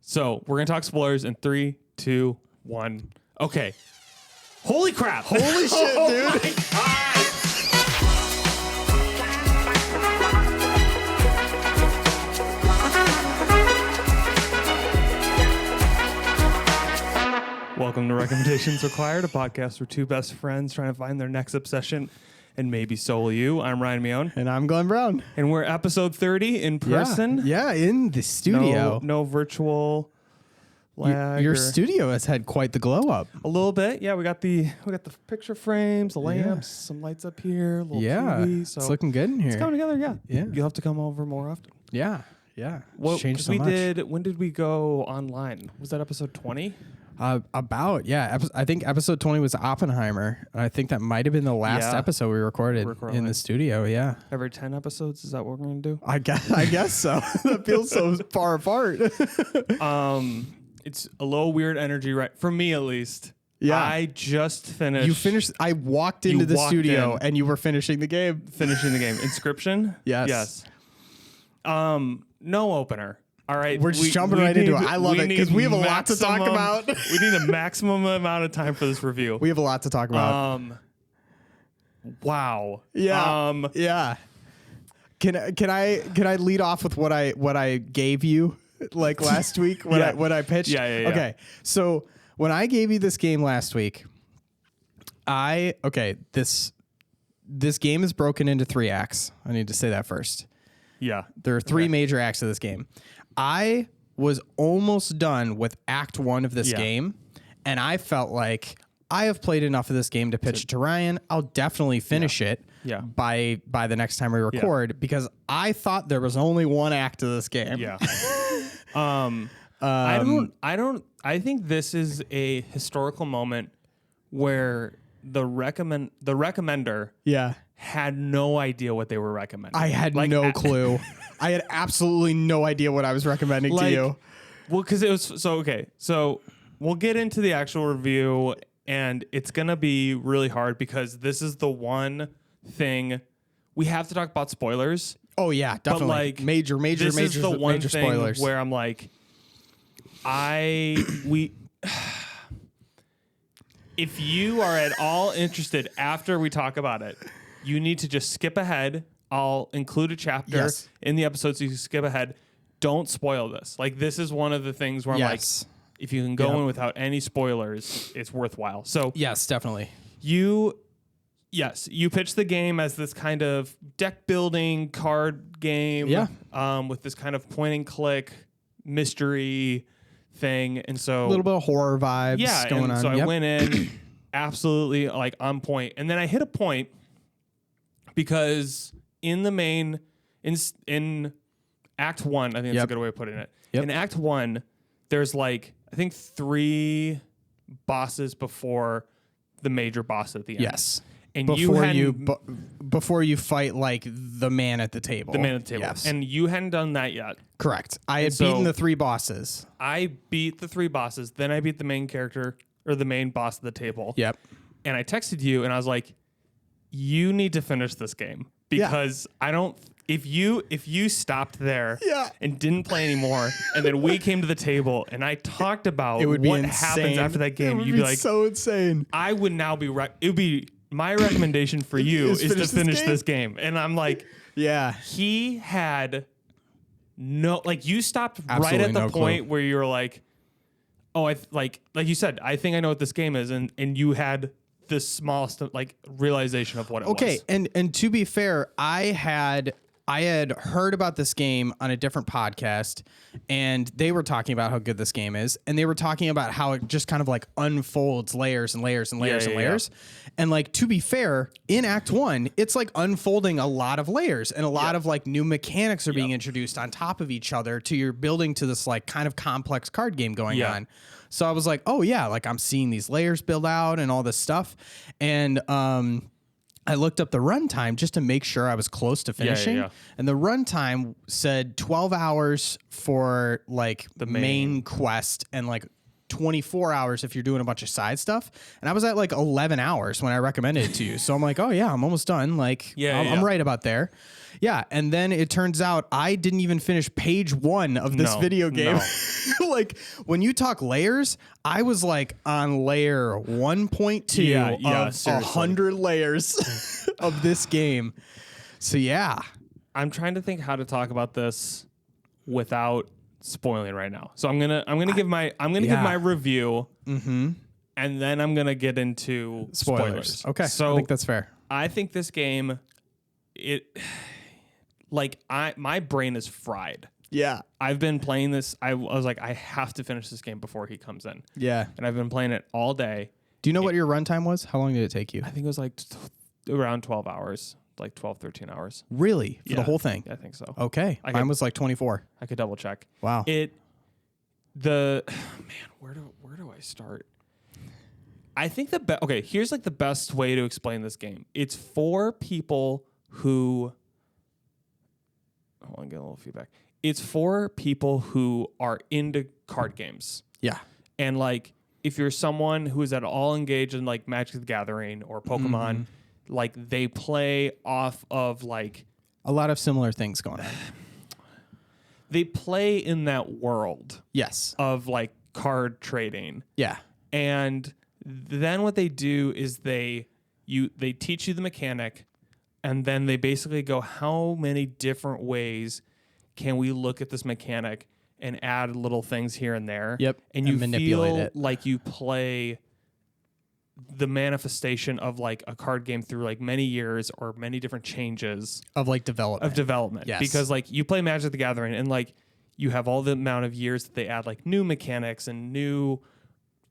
So we're going to talk spoilers in 3, 2, 1. Okay. Holy crap. Holy shit, dude. My God. Welcome to Recommendations Required, a podcast where two best friends trying to find their next obsession and maybe soul you. I'm Ryan Mione. And I'm Glenn Brown. And we're episode 30 in person. Yeah, in the studio. No virtual lag. Your studio has had quite the glow up. A little bit. Yeah, we got the picture frames, the lamps, some lights up here, a little TV. So it's looking good in here. it's coming together, yeah. Yeah. You'll have to come over more often. Yeah. Well, changed so we much. when did we go online? Was that episode 20? I think episode 20 was Oppenheimer. And I think that might have been the last episode we recorded in the studio. Yeah. Every 10 episodes, is that what we're going to do? I guess so. That feels so far apart. It's a little weird energy, right? For me, at least. Yeah. I just finished. You finished. I walked into the studio and you were finishing the game. Finishing the game. Inscryption? Yes. No opener. All right. We're just jumping right into it. I love it because we have a lot to talk about. We need a maximum amount of time for this review. We have a lot to talk about. Wow. Yeah. Yeah. Can I lead off with what I gave you like last week when I pitched? Yeah. Okay. So when I gave you this game last week, this game is broken into 3 acts. I need to say that first. Yeah. There are 3 major acts of this game. I was almost done with Act 1 of this game, and I felt like I have played enough of this game to pitch it to Ryan. I'll definitely finish it by the next time we record because I thought there was only 1 act of this game. Yeah. I think this is a historical moment where the recommender had no idea what they were recommending. I had no clue. I had absolutely no idea what I was recommending to you. Well, because it was okay. So we'll get into the actual review, and it's gonna be really hard because this is the one thing we have to talk about spoilers. Oh yeah, definitely. But like major this is the one major thing spoilers. where I'm like, if you are at all interested after we talk about it, you need to just skip ahead. I'll include a chapter in the episode so you can skip ahead. Don't spoil this. Like, this is one of the things where I'm like, if you can go in without any spoilers, it's worthwhile. So yes, definitely. You pitched the game as this kind of deck building card game with this kind of point and click mystery thing. And so a little bit of horror vibes going on. So I went in absolutely like on point. And then I hit a point because in the main, in Act 1, I think that's a good way of putting it. Yep. In Act 1, there's like, I think 3 bosses before the major boss at the end. Yes. And before you fight like the man at the table. The man at the table. Yes. And you hadn't done that yet. Correct. I had beaten the 3 bosses. I beat the 3 bosses. Then I beat the main character or the main boss at the table. Yep. And I texted you and I was like, you need to finish this game because if you stopped there and didn't play anymore and then we came to the table and I talked about what happens after that game, you'd be like, so insane. I would now be it would be my recommendation for you is to finish this game. And I'm like, he had no, like you stopped right at the point where you were like, oh, like you said, I think I know what this game is. And you had this smallest like realization of what it was. Okay. And to be fair, I had heard about this game on a different podcast and they were talking about how good this game is. And they were talking about how it just kind of like unfolds layers and layers and layers and layers. And like, to be fair, in Act 1, it's like unfolding a lot of layers and a lot of like new mechanics are being introduced on top of each other to your building to this like kind of complex card game going on. So I was like, oh yeah, like I'm seeing these layers build out and all this stuff. And, I looked up the runtime just to make sure I was close to finishing. And the runtime said 12 hours for like the main quest and like 24 hours if you're doing a bunch of side stuff. And I was at like 11 hours when I recommended it to you. So I'm like, oh yeah, I'm almost done. Like I'm right about there. Yeah. And then it turns out I didn't even finish page 1 of this video game. No. Like when you talk layers, I was like on layer 1.2 of 100 layers of this game. So yeah. I'm trying to think how to talk about this without spoiling right now. So I'm gonna give my review, and then I'm gonna get into spoilers. Okay, so I think that's fair. I think this game, my brain is fried. Yeah, I've been playing this. I was like, I have to finish this game before he comes in. Yeah, and I've been playing it all day. Do you know what your runtime was? How long did it take you? I think it was like around 12 hours. Like 12, 13 hours. Really? For the whole thing? I think so. Okay. Mine was like 24. I could double check. Wow. Man, where do I start? I think here's like the best way to explain this game. It's for people who hold on, get a little feedback. It's for people who are into card games. Yeah. And like if you're someone who is at all engaged in like Magic the Gathering or Pokemon, like they play off of like a lot of similar things going on. They play in that world. Yes. Of like card trading. Yeah. And then what they do is they teach you the mechanic, and then they basically go, how many different ways can we look at this mechanic and add little things here and there? Yep. And you feel like you play the manifestation of like a card game through like many years or many different changes of like development. Yes. Because like you play Magic the Gathering and like you have all the amount of years that they add like new mechanics and new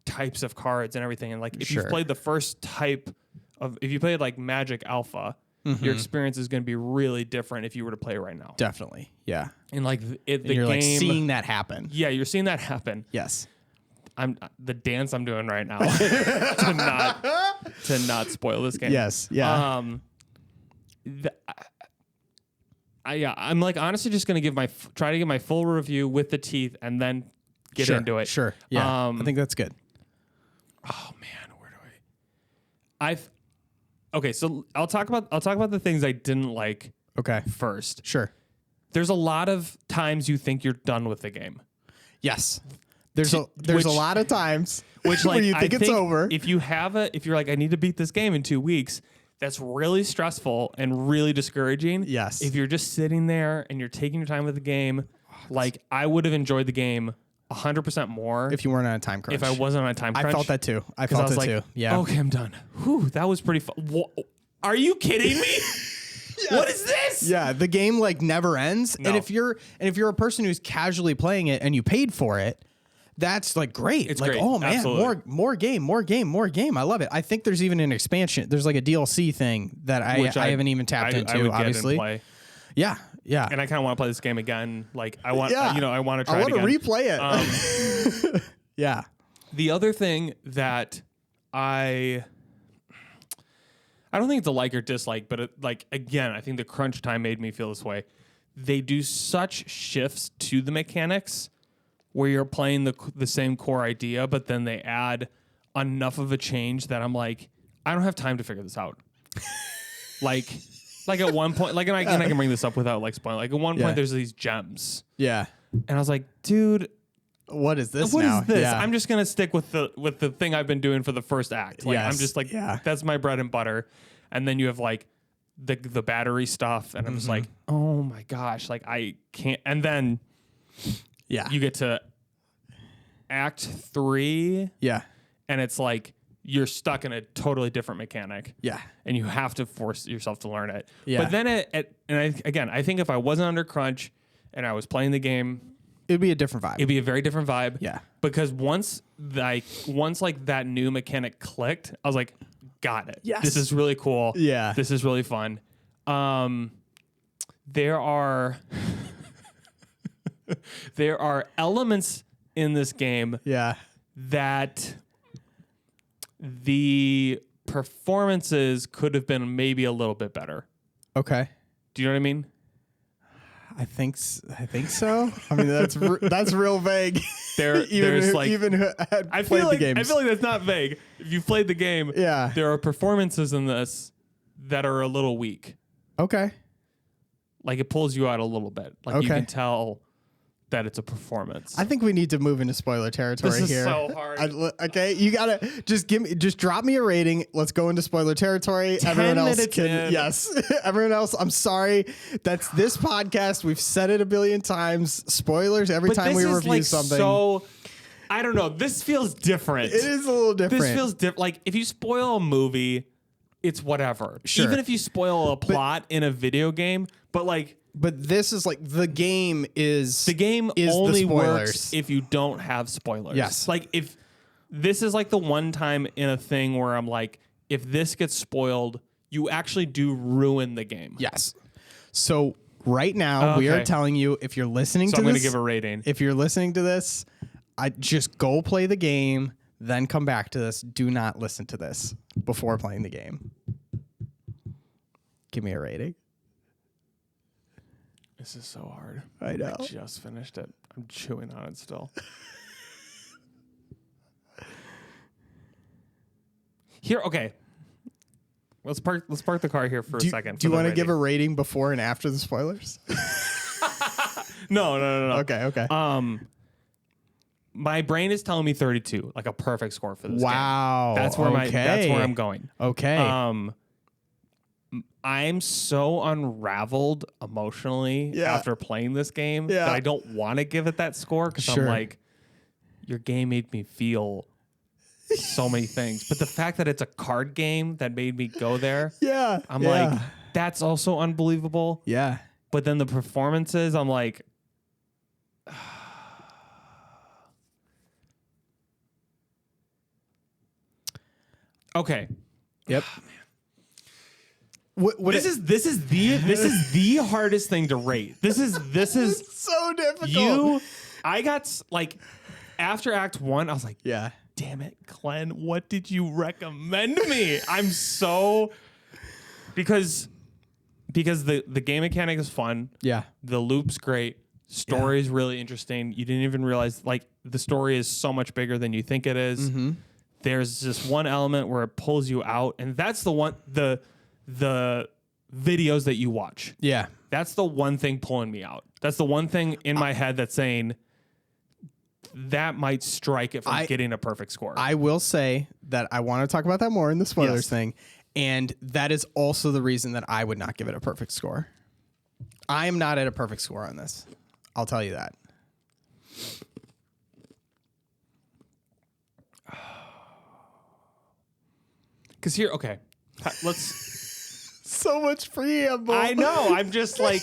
types of cards and everything. And like if you've played the first type of, if you played like Magic Alpha, your experience is going to be really different if you were to play right now. Definitely. Yeah. And like you're game, like seeing that happen. Yeah, you're seeing that happen. Yes. The dance I'm doing right now to not spoil this game. Yes. Yeah. I'm like honestly just gonna try to give my full review with the teeth and then get into it. Sure. Yeah. I think that's good. Oh man, where do okay, so I'll talk about the things I didn't like. Okay. First. Sure. There's a lot of times you think you're done with the game. Yes. There's a lot of times which like you think it's over. If you're like, I need to beat this game in 2 weeks, that's really stressful and really discouraging. Yes. If you're just sitting there and you're taking your time with the game, like I would have enjoyed the game 100% more if you weren't on a time crunch. If I wasn't on a time crunch. I felt that too. I felt it too. Yeah. Okay, I'm done. Whew, that was pretty fun. Are you kidding me? Yes. What is this? Yeah, the game like never ends. No. And if you're a person who's casually playing it and you paid for it, that's like great. It's like, great. Oh man, Absolutely. more game. I love it. I think there's even an expansion. There's like a DLC thing that I haven't even tapped into, obviously. Play. Yeah. Yeah. And I kind of want to play this game again. Like I want I want to try it again. I want to replay it. Yeah. The other thing that I don't think it's a like or dislike, but again, I think the crunch time made me feel this way. They do such shifts to the mechanics where you're playing the same core idea, but then they add enough of a change that I'm like, I don't have time to figure this out. like at one point, like, and I can bring this up without like spoiling. Like at one point, there's these gems. Yeah. And I was like, dude, what is this? What is this? Yeah. I'm just gonna stick with the thing I've been doing for the first act. Like I'm just like, that's my bread and butter. And then you have like the battery stuff, and I'm just like, oh my gosh, like I can't. And then you get to Act 3. Yeah. And it's like you're stuck in a totally different mechanic. Yeah. And you have to force yourself to learn it. Yeah. But then I think if I wasn't under crunch and I was playing the game, it'd be a different vibe. It'd be a very different vibe. Yeah. Because once that new mechanic clicked, I was like, got it. Yes. This is really cool. Yeah. This is really fun. There are elements in this game that the performances could have been maybe a little bit better. Okay. Do you know what I mean? I think so. I mean, that's real vague. There's like I feel like that's not vague. If you've played the game, there are performances in this that are a little weak. Okay. Like it pulls you out a little bit. Like you can tell that it's a performance. I think we need to move into spoiler territory here. This is so hard. Okay, you gotta just drop me a rating. Let's go into spoiler territory. 10 Everyone else minutes can. in. Yes, everyone else. I'm sorry. That's this podcast. We've said it a billion times. Spoilers every time we review something. So I don't know. This feels different. It is a little different. This feels different. Like if you spoil a movie, it's whatever. Sure. Even if you spoil a plot in a video game, But this is like the game only the works if you don't have spoilers. Yes. Like if this is like the one time in a thing where I'm like, if this gets spoiled, you actually do ruin the game. Yes. So right now we are telling you, if you're listening to I'm this, going to give a rating. If you're listening to this, I just go play the game, then come back to this. Do not listen to this before playing the game. Give me a rating. This is so hard. I know. I just finished it. I'm chewing on it still. Here, okay. Let's park the car here for a second. Do you want to give a rating before and after the spoilers? No. Okay. My brain is telling me 32, like a perfect score for this game. Wow. That's where I'm going. Okay. I'm so unraveled emotionally after playing this game that I don't want to give it that score because I'm like, your game made me feel so many things. But the fact that it's a card game that made me go there, I'm like, that's also unbelievable. Yeah. But then the performances, I'm like, okay. Yep. This is the hardest thing to rate. This is It's so difficult. I got like after Act 1, I was like, yeah. Damn it, Glenn, what did you recommend me? I'm so because the game mechanic is fun. Yeah. The loop's great. Story is really interesting. You didn't even realize like the story is so much bigger than you think it is. Mm-hmm. There's just one element where it pulls you out, and that's the one the videos that you watch. Yeah. That's the one thing pulling me out. That's the one thing in my head that's saying that might strike it from getting a perfect score. I will say that I want to talk about that more in the spoilers thing. And that is also the reason that I would not give it a perfect score. I am not at a perfect score on this. I'll tell you that. Because here, okay, let's... So much preamble. I know. I'm just like...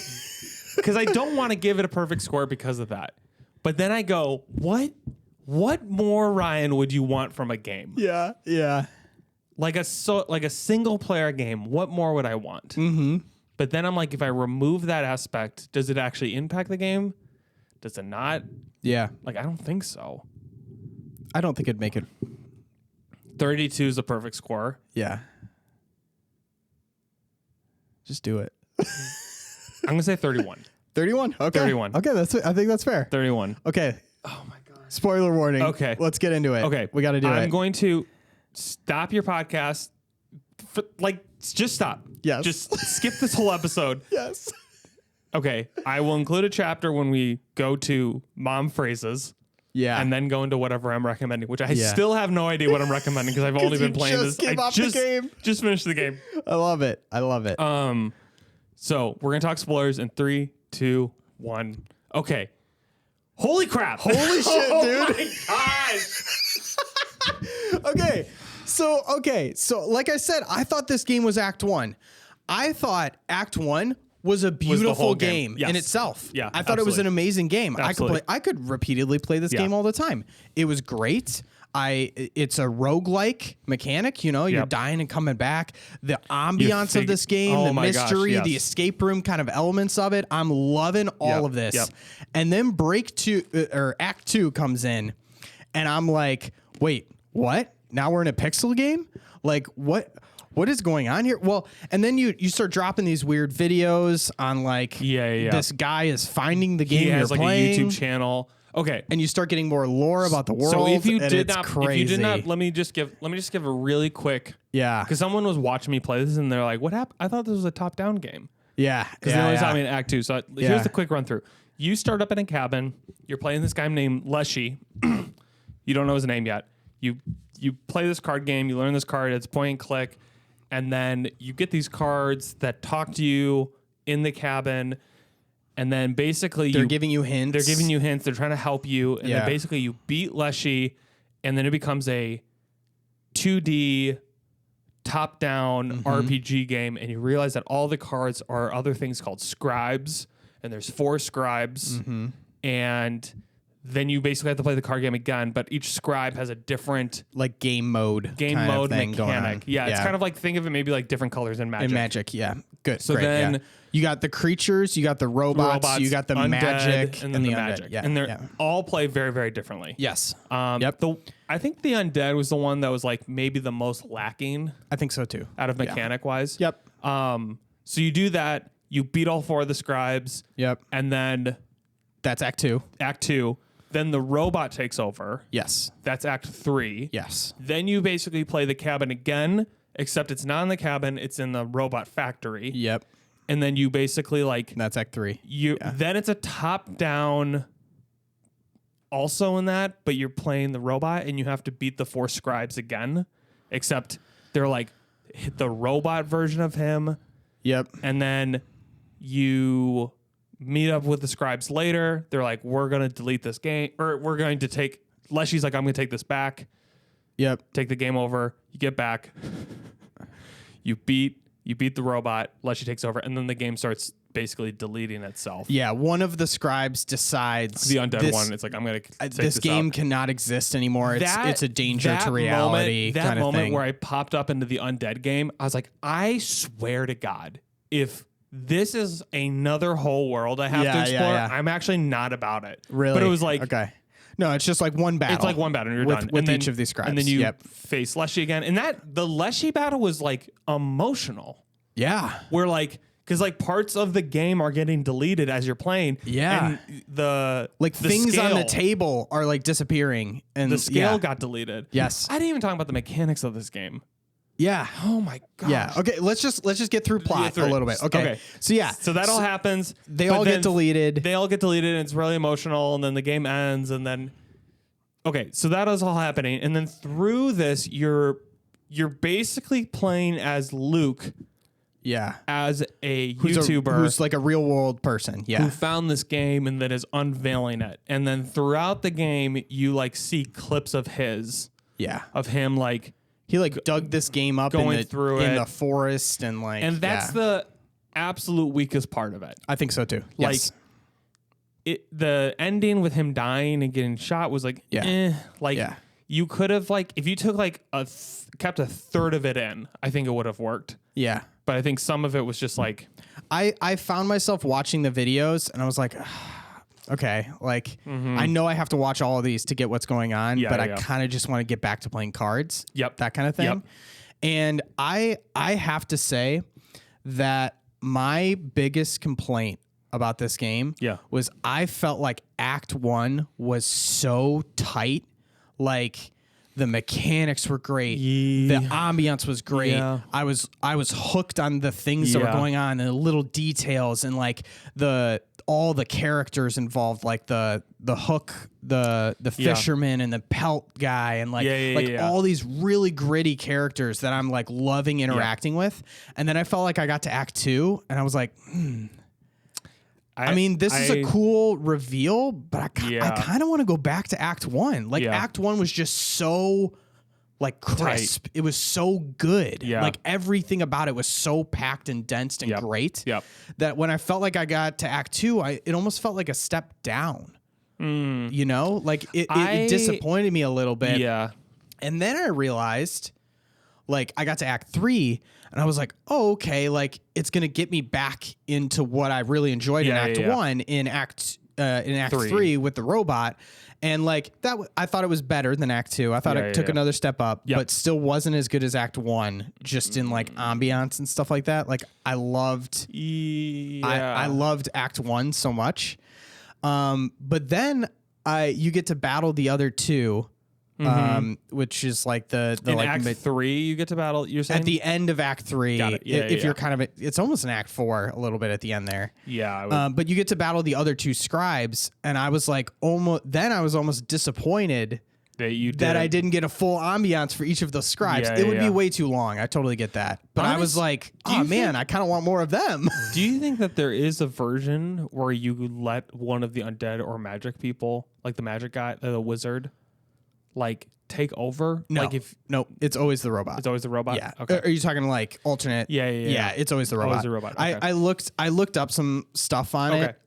Because I don't want to give it a perfect score because of that. But then I go, what more, Ryan, would you want from a game? Yeah, yeah. Like a single player game, what more would I want? Mm-hmm. But then I'm like, if I remove that aspect, does it actually impact the game? Does it not? Yeah. Like, I don't think so. I don't think it'd make it. 32 is a perfect score. Yeah. Just do it. I'm going to say 31. 31? Okay. 31. Okay, I think that's fair. 31. Okay. Oh my God. Spoiler warning. Okay. Let's get into it. Okay. We got to do it. I'm going to stop your podcast. Just stop. Yes. Just skip this whole episode. Yes. Okay. I will include a chapter when we go to mom phrases. Yeah. And then go into whatever I'm recommending, which I still have no idea what I'm recommending because I've only been playing this. Came off the game. Just finished the game. I love it. So we're going to talk spoilers in 3, 2, 1. Okay. Holy crap. Holy shit, dude. Oh my gosh. Okay. So like I said, I thought this game was Act 1. I thought Act 1 was a beautiful game in itself. Yeah, I thought it was an amazing game. I could repeatedly play this game all the time. It was great. It's a roguelike mechanic, you're dying and coming back. The ambiance of this game, the mystery, the escape room kind of elements of it. I'm loving all of this. And then Act 2 comes in and I'm like, wait, what? Now we're in a pixel game? Like what what is going on here? Well, and then you start dropping these weird videos on like, this guy is finding the game he has you're like playing. a YouTube channel. Okay, and you start getting more lore about the world. So if you did crazy. not, let me just give a really quick. Yeah. Because someone was watching me play this and they're like, "What happened? I thought this was a top-down game." Yeah. Because they always saw me in Act 2. So here's the quick run through. You start up in a cabin. You're playing this guy named Leshy. You don't know his name yet. You play this card game. You learn this card. It's point and click, and then you get these cards that talk to you in the cabin. And then basically they're giving you hints. They're giving you hints. They're trying to help you. And then basically you beat Leshy, and then it becomes a 2D top-down RPG game. And you realize that all the cards are other things called scribes. And there's 4 scribes. And then you basically have to play the card game again. But each scribe has a different like game mode mechanic. Yeah, it's kind of like, think of it maybe like different colors in Magic. In Magic, yeah. Good. So great, then you got the creatures, you got the robots, you got the undead, magic, and then the undead. magic. Yeah, and they're all play very, very differently. Yes. I think the undead was the one that was like maybe the most lacking. I think so too. Out of mechanic wise. Yep. So you do that. You beat all 4 of the scribes. Yep. And then that's Act 2. Act 2. Then the robot takes over. Yes. That's Act 3. Yes. Then you basically play the cabin again, except it's not in the cabin, it's in the robot factory. Yep. And then you basically like that's Act 3. Then it's a top down also in that, but you're playing the robot and you have to beat the 4 scribes again, except they're like the robot version of him. Yep. And then you meet up with the scribes later. They're like, we're going to delete this game, or we're going to take, Leshy's like, I'm going to take this back. Yep. Take the game over. You get back. You beat the robot. Leshy takes over, and then the game starts basically deleting itself. Yeah, one of the scribes decides the undead one. It's like, I'm going to take this game cannot exist anymore. It's a danger to reality. That moment thing. where I popped up into the undead game, I was like, I swear to God, if this is another whole world I have to explore, I'm actually not about it. Really? But it was like, okay. No, it's just like one battle. It's like one battle and you're done. With each of these scribes. And then you face Leshy again. And the Leshy battle was like emotional. Yeah. Where like, because like parts of the game are getting deleted as you're playing. Yeah. And the things scale, on the table are like disappearing. And the scale got deleted. Yes. I didn't even talk about the mechanics of this game. Yeah. Oh my gosh. Yeah. Okay. Let's just get through plot a little bit. Okay. So yeah. So that all happens. They all get deleted. They all get deleted, and it's really emotional. And then the game ends, and then so that is all happening. And then through this, you're basically playing as Luke. Yeah. As a YouTuber who's like a real world person. Yeah. Who found this game and that is unveiling it. And then throughout the game, you like see clips of his. Yeah. Of him like. He like dug this game up in the forest and like. And that's the absolute weakest part of it. I think so too. Like yes. The ending with him dying and getting shot was like, you could have like, if you took like kept a third of it in, I think it would have worked. Yeah. But I think some of it was just like. I found myself watching the videos and I was like, okay, like I know I have to watch all of these to get what's going on, but I kind of just want to get back to playing cards. Yep. That kind of thing. Yep. And I have to say that my biggest complaint about this game was I felt like Act 1 was so tight. Like the mechanics were great. The ambiance was great. I was hooked on the things that were going on and the little details and like all the characters involved, like the hook, the fisherman and the pelt guy and like all these really gritty characters that I'm like loving interacting with. And then I felt like I got to Act 2 and I was like, I mean, this is a cool reveal, but I kind of want to go back to Act 1. Like Act 1 was just so like crisp. It was so good. Yeah. Like everything about it was so packed and dense and great that when I felt like I got to Act 2, it almost felt like a step down. You know, like it disappointed me a little bit. Yeah. And then I realized, like, I got to Act 3 and I was like, oh, okay, like it's going to get me back into what I really enjoyed in Act 1 in Act in Act 3 with the robot. And like that, I thought it was better than Act 2. I thought it took another step up, but still wasn't as good as Act 1, just in like ambiance and stuff like that. Like I loved Act 1 so much. But then you get to battle the other two. Which is like the in like Act 3 you get to battle. You're saying at the end of Act 3. Got it. Yeah, if you're kind of it's almost an Act 4 a little bit at the end there. Yeah. But you get to battle the other two scribes, and I was like almost disappointed that I didn't get a full ambiance for each of those scribes. It would be way too long. I totally get that. But I was like, oh man, I kind of want more of them. Do you think that there is a version where you let one of the undead or magic people, like the magic guy, the wizard, like take over? No, like no, it's always the robot. It's always the robot. Yeah. Okay. Are you talking like alternate? Yeah. It's always the robot. Always the robot. Okay. I looked up some stuff on it,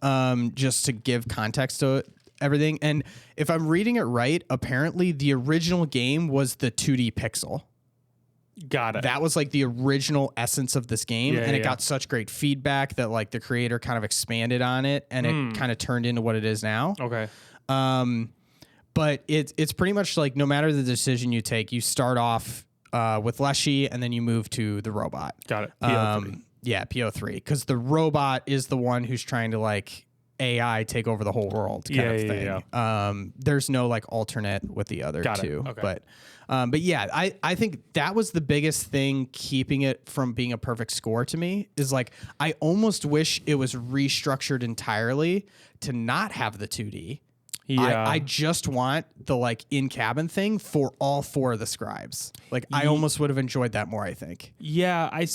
just to give context to everything. And if I'm reading it right, apparently the original game was the 2D pixel. Got it. That was like the original essence of this game, and it got such great feedback that like the creator kind of expanded on it, and it kind of turned into what it is now. Okay. But it's pretty much like no matter the decision you take, you start off with Leshy and then you move to the robot. Got it. PO3. Yeah, PO3. Because the robot is the one who's trying to like AI take over the whole world kind of thing. Yeah. There's no like alternate with the other two. Okay. But yeah, I think that was the biggest thing keeping it from being a perfect score to me is like I almost wish it was restructured entirely to not have the 2D. Yeah. I just want the like in-cabin thing for all four of the scribes. Like I almost would have enjoyed that more, I think. Yeah, I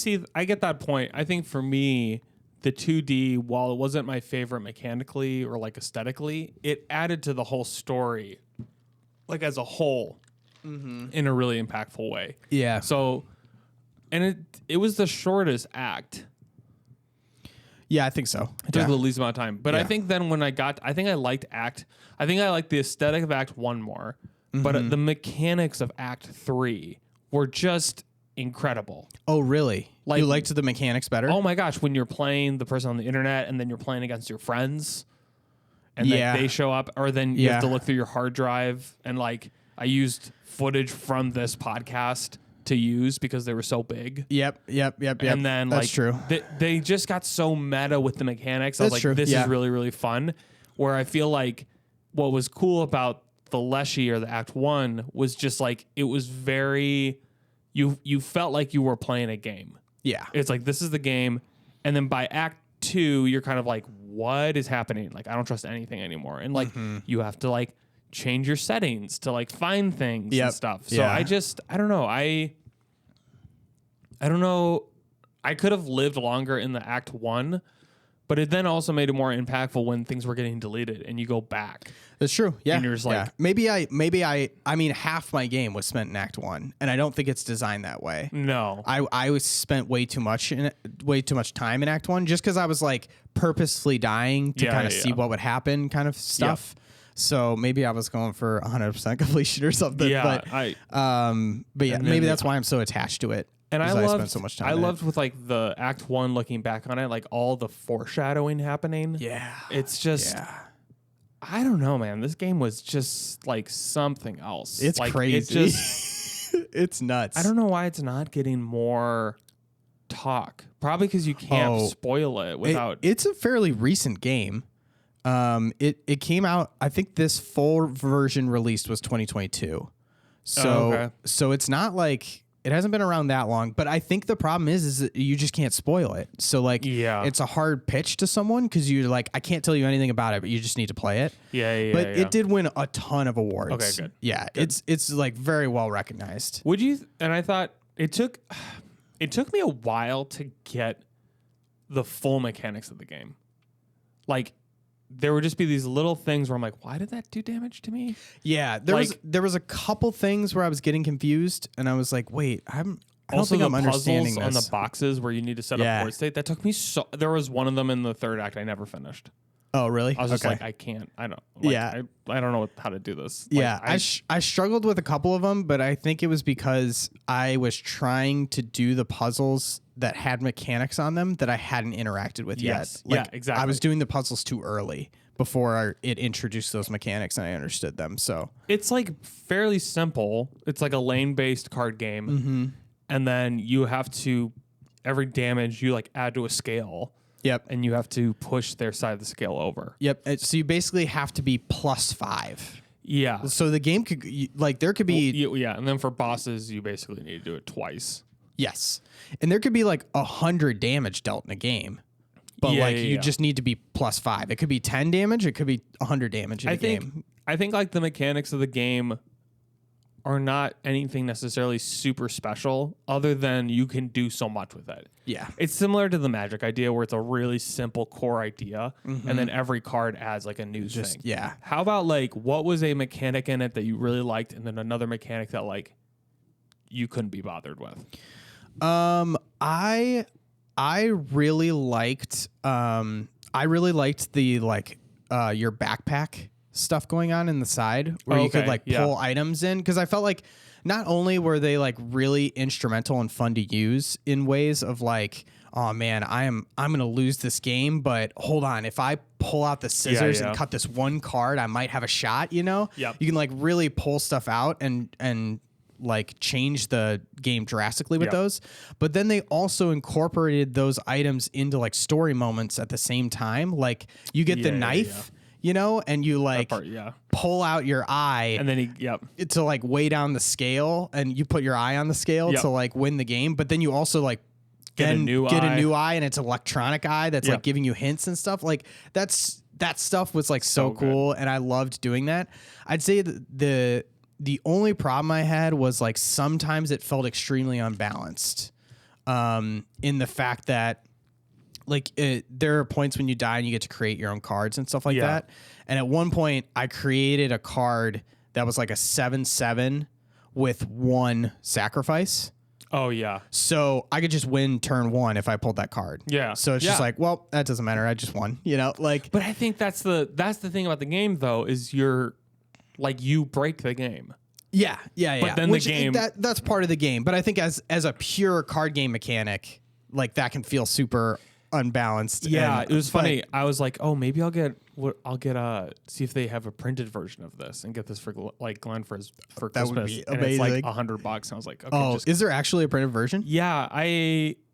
get that point. I think for me, the 2D, while it wasn't my favorite mechanically or like aesthetically, it added to the whole story, like as a whole, in a really impactful way. Yeah. So, and it was the shortest act. Yeah, I think so. It took the least amount of time. But I think then when I liked the aesthetic of Act 1 more, but the mechanics of Act 3 were just incredible. Oh, really? Like, you liked the mechanics better? Oh my gosh, when you're playing the person on the internet and then you're playing against your friends and they show up, or then you have to look through your hard drive, and like I used footage from this podcast to use because they were so big. Yep. And then that's true. They just got so meta with the mechanics. I was like, this is really, really fun. Where I feel like what was cool about the Leshy or the Act 1 was just like, it was very, you felt like you were playing a game. Yeah. It's like, this is the game. And then by Act 2, you're kind of like, what is happening? Like, I don't trust anything anymore. And like, you have to like change your settings to like find things and stuff. So I don't know. I don't know. I could have lived longer in the Act 1, but it then also made it more impactful when things were getting deleted and you go back. That's true. Yeah. And you're just like, I mean, half my game was spent in Act 1, and I don't think it's designed that way. No. I was spent way too much time in Act 1 just because I was like purposefully dying to kind of see what would happen kind of stuff. Yep. So maybe I was going for 100% completion or something. Yeah. But yeah, maybe that's why I'm so attached to it. And I spent so much time. I loved with like the Act 1 looking back on it, like all the foreshadowing happening. Yeah. It's just, I don't know, man. This game was just like something else. It's like, crazy. It just, it's nuts. I don't know why it's not getting more talk. Probably because you can't spoil it without. It's a fairly recent game. It came out, I think this full version released was 2022. So it's not like it hasn't been around that long, but I think the problem is that you just can't spoil it. So like, it's a hard pitch to someone because you're like, I can't tell you anything about it, but you just need to play it. But it did win a ton of awards. Okay, good. Yeah, good. It's like very well recognized. Would you? And I thought it took me a while to get the full mechanics of the game. Like, there would just be these little things where I'm like, why did that do damage to me? Yeah, there was a couple things where I was getting confused, and I was like, wait, I don't think I'm understanding this. On the boxes where you need to set up board state, that took me so. There was one of them in the third act I never finished. Oh, really? I was just like, I can't. I don't. Like, I don't know how to do this. Like, I struggled with a couple of them, but I think it was because I was trying to do the puzzles that had mechanics on them that I hadn't interacted with yet. Like, exactly. I was doing the puzzles too early before it introduced those mechanics and I understood them. So it's like fairly simple. It's like a lane-based card game, and then you have to every damage you like add to a scale. Yep, and you have to push their side of the scale over. Yep, so you basically have to be +5. Yeah. So the game could there could be yeah, and then for bosses you basically need to do it twice. Yes, and there could be like 100 damage dealt in a game. But you just need to be +5. It could be 10 damage. It could be 100 damage in a game. I think like the mechanics of the game are not anything necessarily super special other than you can do so much with it. Yeah. It's similar to the Magic idea where it's a really simple core idea and then every card adds like a new thing. Yeah. How about like what was a mechanic in it that you really liked and then another mechanic that like you couldn't be bothered with? I really liked the your backpack stuff going on in the side where you could like pull items in, because I felt like not only were they like really instrumental and fun to use in ways of like, oh man, I'm gonna lose this game, but hold on, if I pull out the scissors and cut this one card, I might have a shot. You know, you can like really pull stuff out and like change the game drastically with those. But then they also incorporated those items into like story moments at the same time. Like you get the knife, you know, and you like pull out your eye and then to like weigh down the scale, and you put your eye on the scale to like win the game. But then you also like get a new eye, and it's an electronic eye that's like giving you hints and stuff. Like that stuff was like so cool. And I loved doing that. I'd say the only problem I had was like sometimes it felt extremely unbalanced in the fact that like there are points when you die and you get to create your own cards and stuff like that. And at one point I created a card that was like a 7/7 with 1 sacrifice. Oh yeah. So I could just win turn 1 if I pulled that card. Yeah. So it's just like, well, that doesn't matter. I just won, you know, like. But I think that's the thing about the game though, is you break the game. Yeah. But then the game that's part of the game. But I think as a pure card game mechanic, like that can feel super unbalanced. Yeah, it was funny. I was like, oh, maybe I'll get see if they have a printed version of this and get this for like Glenn for Christmas. That would be amazing. And it's like $100. And I was like, okay. Is there actually a printed version? Yeah,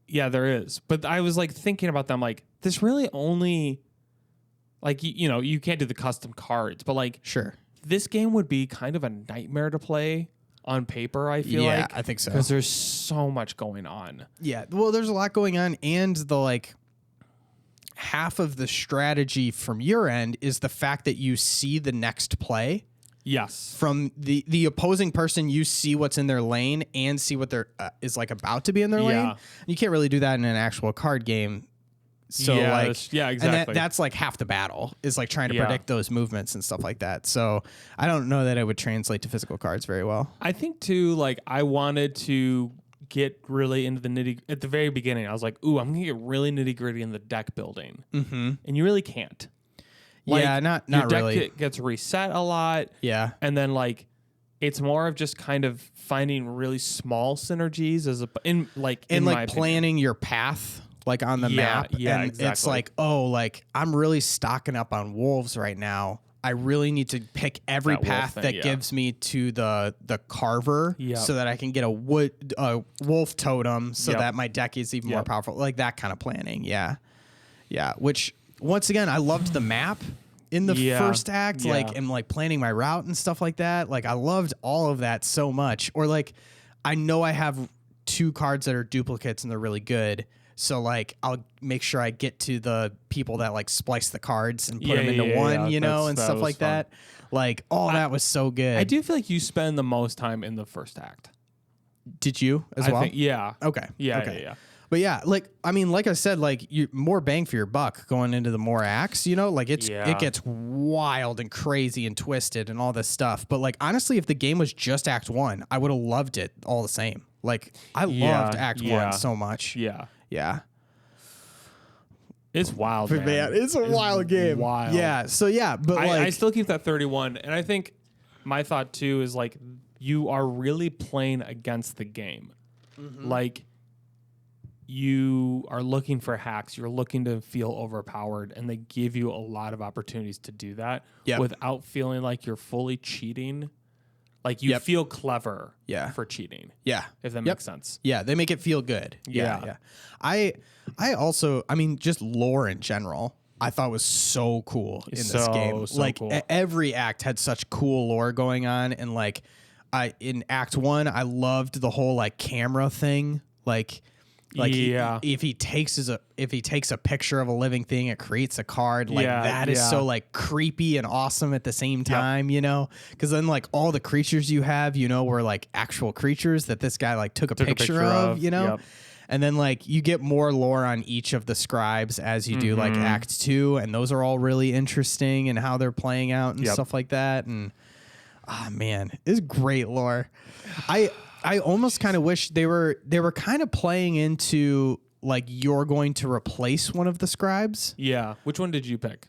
there is. But I was like thinking about them, like this really only, like you know, you can't do the custom cards, but like sure. This game would be kind of a nightmare to play on paper, I feel like. Yeah, I think so. Because there's so much going on. Yeah, well, there's a lot going on, and the like half of the strategy from your end is the fact that you see the next play. Yes. From the opposing person, you see what's in their lane and see what there is like about to be in their lane. You can't really do that in an actual card game. So exactly. And that's like half the battle is like trying to predict those movements and stuff like that. So I don't know that it would translate to physical cards very well. I think too, like I wanted to get really into the nitty at the very beginning. I was like, ooh, I'm gonna get really nitty gritty in the deck building, and you really can't. Like, not your deck really. Gets reset a lot. Yeah, and then like it's more of just kind of finding really small synergies in planning your path. Like on the map, and exactly. It's like, oh, like I'm really stocking up on wolves right now. I really need to pick every path that gives me to the carver, so that I can get a wolf totem, so that my deck is even more powerful. Like that kind of planning, yeah. Which once again, I loved the map in the first act, and like planning my route and stuff like that. Like I loved all of that so much. Or like I know I have 2 cards that are duplicates and they're really good. So like I'll make sure I get to the people that like splice the cards and put them into one, you know, and stuff like that. Like that was so good. I do feel like you spend the most time in the first act. Did you as well? Yeah. Okay. Yeah. But yeah, like I mean, like I said, like you more bang for your buck going into the more acts, you know, like it gets wild and crazy and twisted and all this stuff. But like honestly, if the game was just Act 1, I would have loved it all the same. Like I loved Act 1 so much. Yeah. It's wild, man. It's a wild game. Wild. Yeah. So yeah, but I still keep that 31, and I think my thought too is like you are really playing against the game. Like you are looking for hacks, you're looking to feel overpowered, and they give you a lot of opportunities to do that without feeling like you're fully cheating. Like you feel clever for cheating. Yeah. If that makes sense. Yeah. They make it feel good. Yeah. I also, I mean, just lore in general, I thought was so cool in this game. So like cool. Every act had such cool lore going on. And like in Act 1, I loved the whole like camera thing. Like if he takes a picture of a living thing, it creates a card. Like that is so like creepy and awesome at the same time, you know? Because then like all the creatures you have, you know, were like actual creatures that this guy like took a picture of, you know? Yep. And then like you get more lore on each of the scribes as you do like Act 2, and those are all really interesting and how they're playing out and stuff like that. And man, it's great lore. I almost kind of wish they were kind of playing into like you're going to replace one of the scribes. Yeah. Which one did you pick?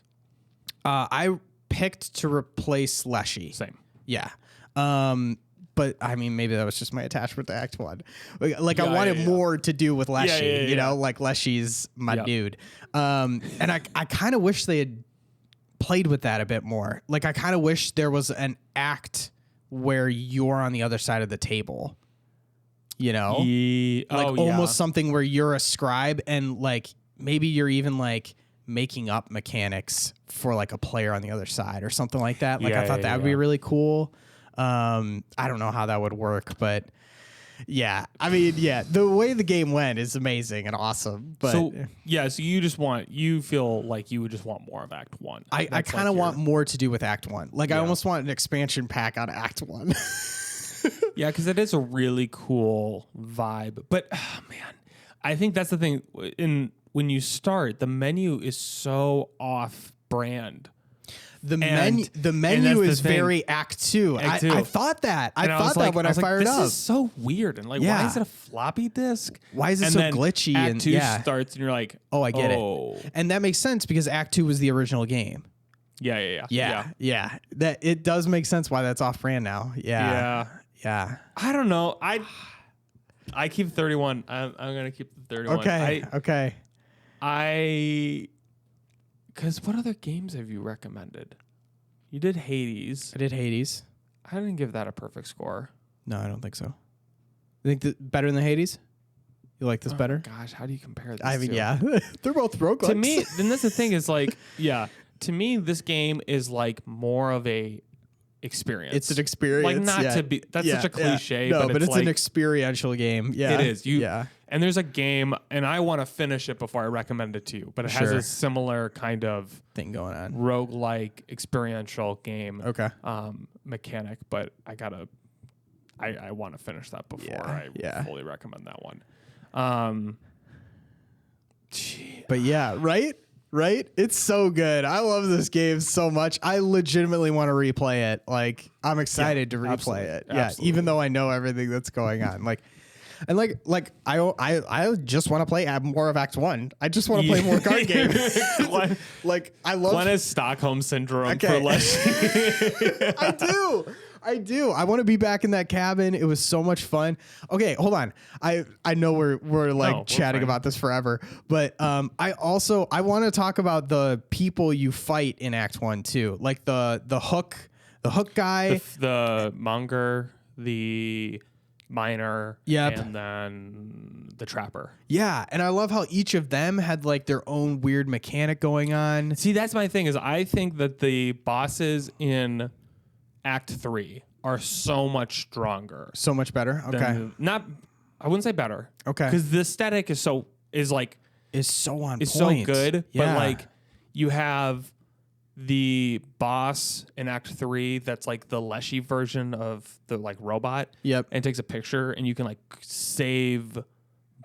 I picked to replace Leshy. Same. Yeah. But I mean, maybe that was just my attachment to Act 1. Like I wanted more to do with Leshy, you know, like Leshy's my dude. And I kind of wish they had played with that a bit more. Like I kind of wish there was an act where you're on the other side of the table. You know, almost something where you're a scribe and like maybe you're even like making up mechanics for like a player on the other side or something like that. Like I thought that would be really cool. I don't know how that would work, but yeah, I mean, the way the game went is amazing and awesome. But so you feel like you would just want more of Act 1. I kind of want more to do with Act 1. Like I almost want an expansion pack out of Act 1. Yeah, because it is a really cool vibe. But man, I think that's the thing. When you start, the menu is so off brand. The menu is very Act 2. I thought that. I thought that when I fired up. This is so weird. And like, why is it a floppy disk? Why is it so glitchy? Act 2 starts and you're like, oh, I get it. And that makes sense because Act 2 was the original game. Yeah. That it does make sense why that's off brand now. Yeah. I don't know. I keep 31. I'm gonna keep the 31. Okay. Because what other games have you recommended? You did Hades. I did Hades. I didn't give that a perfect score. No, I don't think so. You think better than Hades? You like this better? Gosh, how do you compare this? I mean, they're both roguelikes. To me, then that's the thing is like, to me, this game is like more of a experience. It's an experience. Like not to be, that's such a cliche. No, but it's like, an experiential game. Yeah. It is. And there's a game, and I want to finish it before I recommend it to you, but it has a similar kind of thing going on. Roguelike experiential game mechanic, but I want to finish that before I fully recommend that one. But right? It's so good. I love this game so much. I legitimately want to replay it. Like I'm excited to replay it. Yeah, absolutely. Even though I know everything that's going on. Like I just want to play more of Act 1. I just want to play more card games. Like I love Glenn has Stockholm syndrome for Leshy. I do. I want to be back in that cabin. It was so much fun. Okay, hold on. I know we're like chatting about this forever, but I want to talk about the people you fight in Act 1 too. Like the hook guy, the monger, the miner, and then the trapper. Yeah, and I love how each of them had like their own weird mechanic going on. See, that's my thing is I think that the bosses in Act 3 are so much stronger. So much better? Okay. I wouldn't say better. Okay. Because the aesthetic is so on point. So good. Yeah. But like you have the boss in Act 3 that's like the Leshy version of the like robot. Yep. And takes a picture and you can like save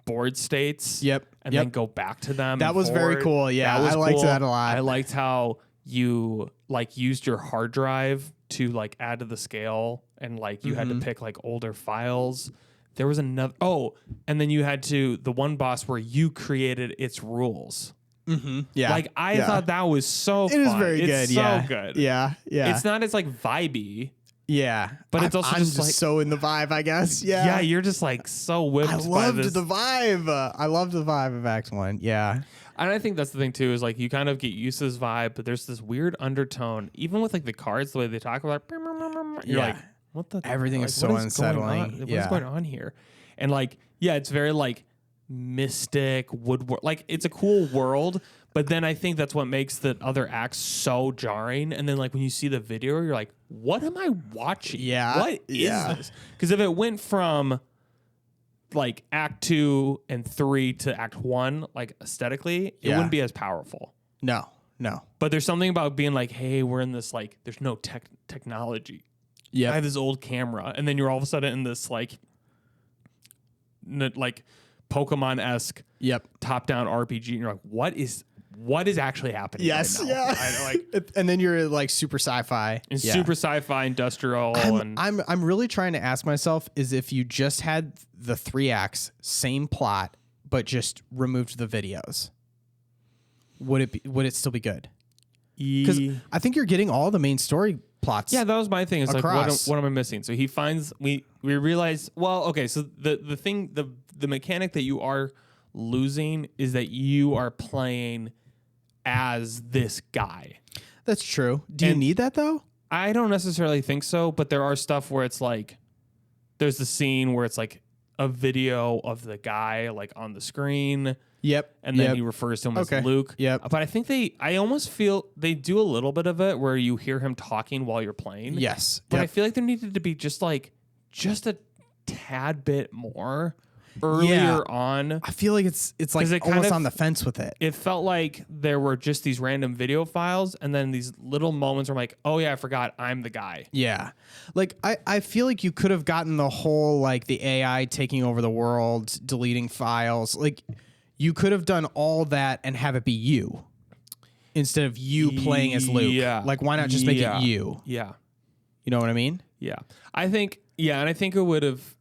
board states. Yep. And then go back to them. That was very cool. Yeah. I liked that a lot. I liked how you like used your hard drive to like add to the scale and like you had to pick like older files. There was another and then you had to the one boss where you created its rules. Yeah. Like I thought that was so fun. It is very good. So good. Yeah. It's not as like vibey Yeah, but it's also I'm just like so in the vibe, I guess. Yeah, yeah, you're just like so whipped. I loved by this. the vibe. I loved the vibe of Act 1. Yeah, and I think that's the thing too is like you kind of get used to this vibe, but there's this weird undertone, even with like the cards, the way they talk about. You're like, what the? Everything like, is so unsettling. What is going on here? And like, yeah, it's very like mystic woodwork. Like it's a cool world. But then I think that's what makes the other acts so jarring. And then like when you see the video, you're like, what am I watching? Yeah. What is this? Because if it went from like Act 2 and 3 to Act 1, like aesthetically, it wouldn't be as powerful. No. But there's something about being like, hey, we're in this like, there's no technology. Yeah. I have this old camera. And then you're all of a sudden in this like Pokemon-esque top-down RPG. And you're like, what is actually happening? Yes, right now? And then you're like super sci-fi. And super sci-fi, industrial. I'm really trying to ask myself is if you just had the 3 acts, same plot, but just removed the videos, would it still be good? Because I think you're getting all the main story plots. Yeah, that was my thing. It's across. like, what am I missing? So he finds we realize. Well, okay. So the mechanic that you are losing is that you are playing as this guy. That's true. Do you need that though? I don't necessarily think so, but there are stuff where it's like there's the scene where it's like a video of the guy like on the screen. Yep. And then he refers to him as Luke. Yep. But I think I almost feel they do a little bit of it where you hear him talking while you're playing. Yes. But I feel like there needed to be just a tad bit more earlier on. I feel like it's like almost on the fence with it. It felt like there were just these random video files and then these little moments where I'm like, oh yeah, I forgot I'm the guy. Yeah. Like I feel like you could have gotten the whole like the AI taking over the world, deleting files. Like you could have done all that and have it be you instead of you playing as Luke. Yeah. Like why not just make it you? Yeah. You know what I mean? Yeah. I think it would have.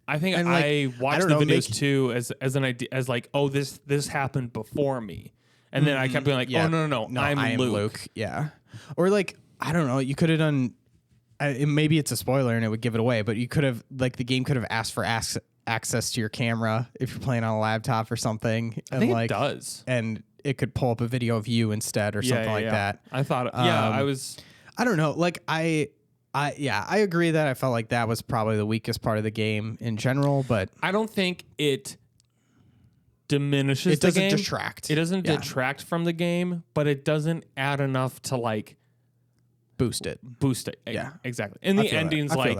I think I watched the videos too as an idea, as like, oh, this happened before me, and then I kept being like, oh no, I'm Luke. Yeah, or like I don't know, you could have done. Maybe it's a spoiler and it would give it away, but you could have like the game could have asked for access to your camera if you're playing on a laptop or something. I think it does, and it could pull up a video of you instead or something like that. I thought, I don't know, like I agree that I felt like that was probably the weakest part of the game in general, but I don't think it diminishes the game. It doesn't detract. It doesn't detract from the game, but it doesn't add enough to like boost it. Yeah, exactly. And the endings, like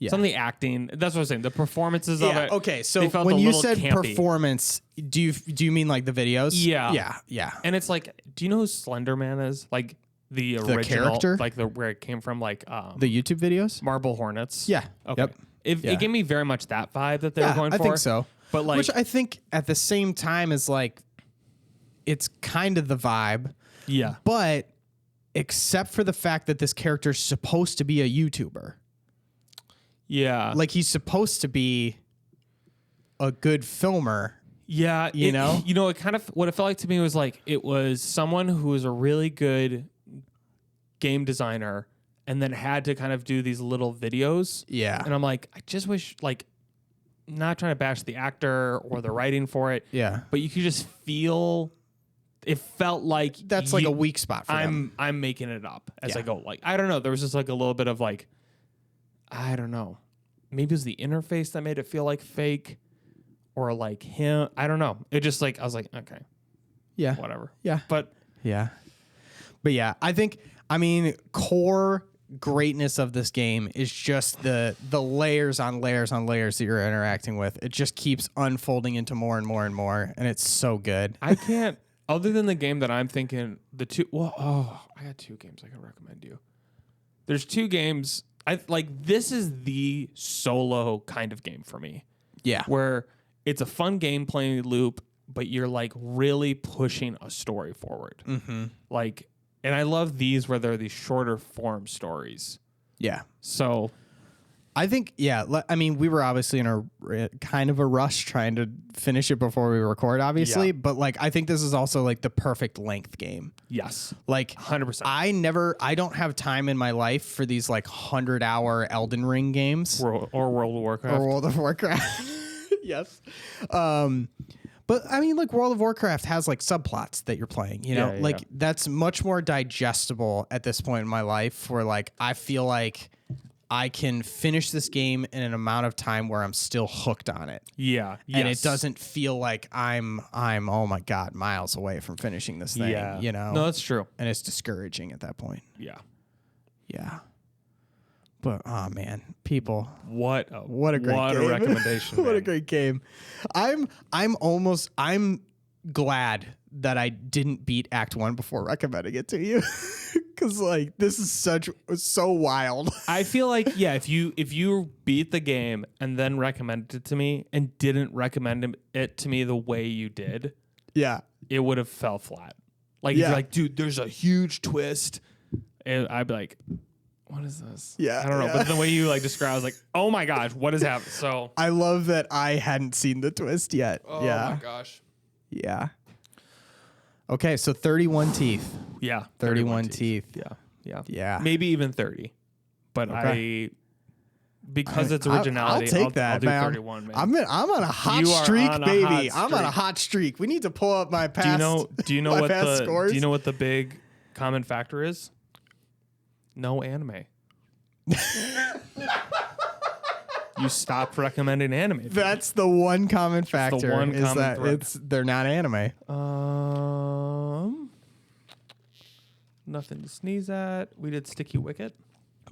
some of the acting. That's what I was saying. The performances of it. Okay, so when you said campy. Performance, do you mean like the videos? Yeah. And it's like, do you know who Slender Man is? Like. The original character, like where it came from, like the YouTube videos, Marble Hornets. Yeah. Okay. Yep. It gave me very much that vibe that they were going for. I think so. But like, which I think at the same time is like, it's kind of the vibe. Yeah. But except for the fact that this character is supposed to be a YouTuber. Yeah. Like he's supposed to be a good filmer. Yeah. You know, it kind of what it felt like to me was like it was someone who was a really good game designer and then had to kind of do these little videos. Yeah. And I'm like, I just wish, like, not trying to bash the actor or the writing for it. Yeah. But you could just feel, it felt like that's like a weak spot for them. I'm making it up as I go. Like, I don't know. There was just like a little bit of like, I don't know. Maybe it was the interface that made it feel like fake or like him. I don't know. It just like, I was like, okay. Yeah. Whatever. Yeah. But yeah, I mean, core greatness of this game is just the layers on layers on layers that you're interacting with. It just keeps unfolding into more and more and more, and it's so good. I can't, other than the game that I'm thinking, I got 2 games I can recommend you. There's 2 games, this is the solo kind of game for me. Yeah. Where it's a fun gameplay loop, but you're like really pushing a story forward. Mm-hmm. Like, and I love these where they're these shorter form stories. Yeah. So I think, I mean, we were obviously in a kind of a rush trying to finish it before we record, obviously. Yeah. But like, I think this is also like the perfect length game. Yes. Like 100%. I don't have time in my life for these like 100-hour Elden Ring games. Or World of Warcraft. Or World of Warcraft. Yes. But I mean, like World of Warcraft has like subplots that you're playing, you know, like that's much more digestible at this point in my life where like, I feel like I can finish this game in an amount of time where I'm still hooked on it. Yeah. And it doesn't feel like I'm, oh my God, miles away from finishing this thing, you know? No, that's true. And it's discouraging at that point. Yeah. Yeah. But, oh man, people. What a great game. What a recommendation. What a great game. I'm glad that I didn't beat Act 1 before recommending it to you. Cause like this is so wild. I feel like if you beat the game and then recommended it to me and didn't recommend it to me the way you did, it would have fell flat. Like you're like, dude, there's a huge twist, and I'd be like, what is this? Yeah, I don't know. But the way you like describe, I was like, oh my gosh, what is happening? So I love that I hadn't seen the twist yet. Oh my gosh. Yeah. Okay, so 31 teeth. Yeah. 31 teeth. Yeah. Maybe even 30. But because it's originality, I'll take that. I'll do 31, man. I'm on a hot streak, baby. I'm on a hot streak. We need to pull up my past. Do you know what the scores? Do you know what the big common factor is? No anime. You stopped recommending anime. That's the one common factor. The one is common that thread. they're not anime. Nothing to sneeze at. We did Sticky Wicket.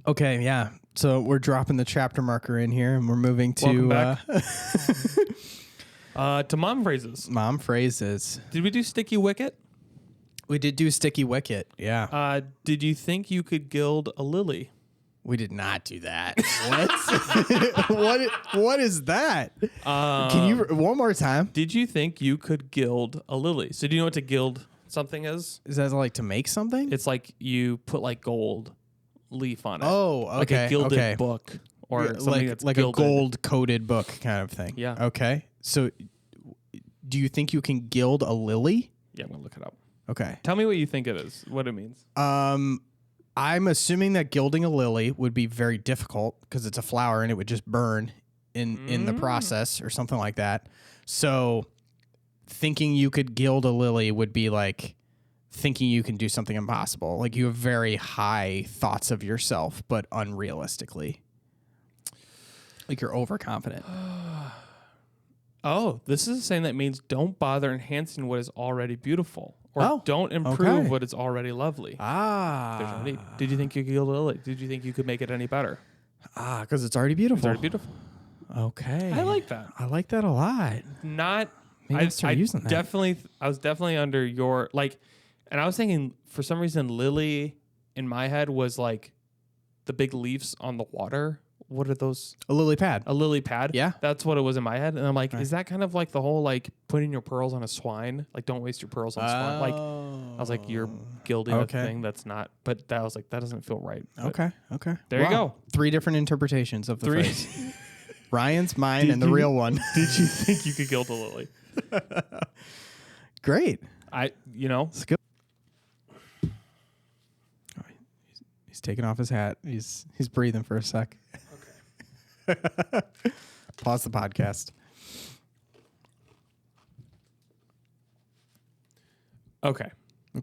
Okay, yeah. So we're dropping the chapter marker in here, and we're moving to to mom phrases. Mom phrases. Did we do Sticky Wicket? We did do Sticky Wicket. Yeah. Did you think you could gild a lily? We did not do that. What? What is that? Can you one more time? Did you think you could gild a lily? So do you know what to gild something is? Is that like to make something? It's like you put like gold leaf on it. Oh, okay. Like a gilded book or something that's like gilded. a gold coated book kind of thing. Yeah. Okay. So do you think you can gild a lily? Yeah, I'm gonna look it up. Okay. Tell me what you think it is. What it means. I'm assuming that gilding a lily would be very difficult because it's a flower and it would just burn in the process or something like that. So thinking you could gild a lily would be like thinking you can do something impossible. Like you have very high thoughts of yourself, but unrealistically. Like you're overconfident. Oh, this is saying that means don't bother enhancing what is already beautiful. Or don't improve what is already lovely. Did you think you could gild a lily? Did you think you could make it any better? Because it's already beautiful. It's already beautiful. Okay. I like that. I like that a lot. I start using that. I was definitely under your, like, and I was thinking for some reason lily in my head was like the big leaves on the water. What are those? A lily pad. A lily pad? Yeah. That's what it was in my head. And I'm like, is that kind of like the whole like putting your pearls on a swine? Like don't waste your pearls on swine. Like I was like, you're gilding a thing that's not, but that was like, that doesn't feel right. But Okay. There you go. 3 different interpretations of the phrase. Ryan's, mine, and the real one. Did you think you could gild a lily? Great. It's good. He's taking off his hat. He's breathing for a sec. Okay. Pause the podcast. Okay. All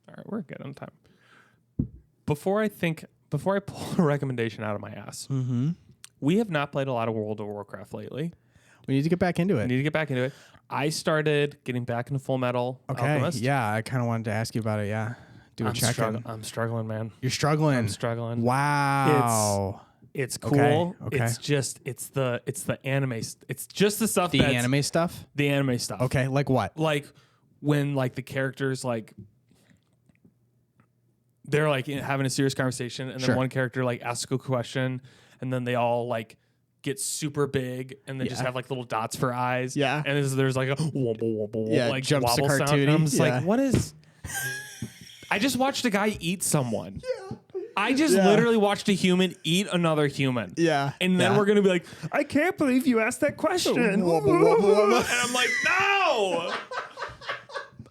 right, we're good on time. Before I pull a recommendation out of my ass, we have not played a lot of World of Warcraft lately. We need to get back into it. I started getting back into Full Metal Alchemist. Yeah, I kind of wanted to ask you about it. Yeah. Do a check-in. I'm struggling, man. You're struggling? I'm struggling. Wow. It's cool. Okay. It's the anime. It's just the stuff The anime stuff? The anime stuff. Okay, like what? Like when like the characters like they're like having a serious conversation and then one character like asks a question and then they all like get super big and then just have like little dots for eyes. Yeah. And there's like a wobble wobble like jumps to wobble sound. cartoony. And I'm just like, what is I just watched a guy eat someone. I just literally watched a human eat another human. Yeah. And then we're going to be like, I can't believe you asked that question. And I'm like, no.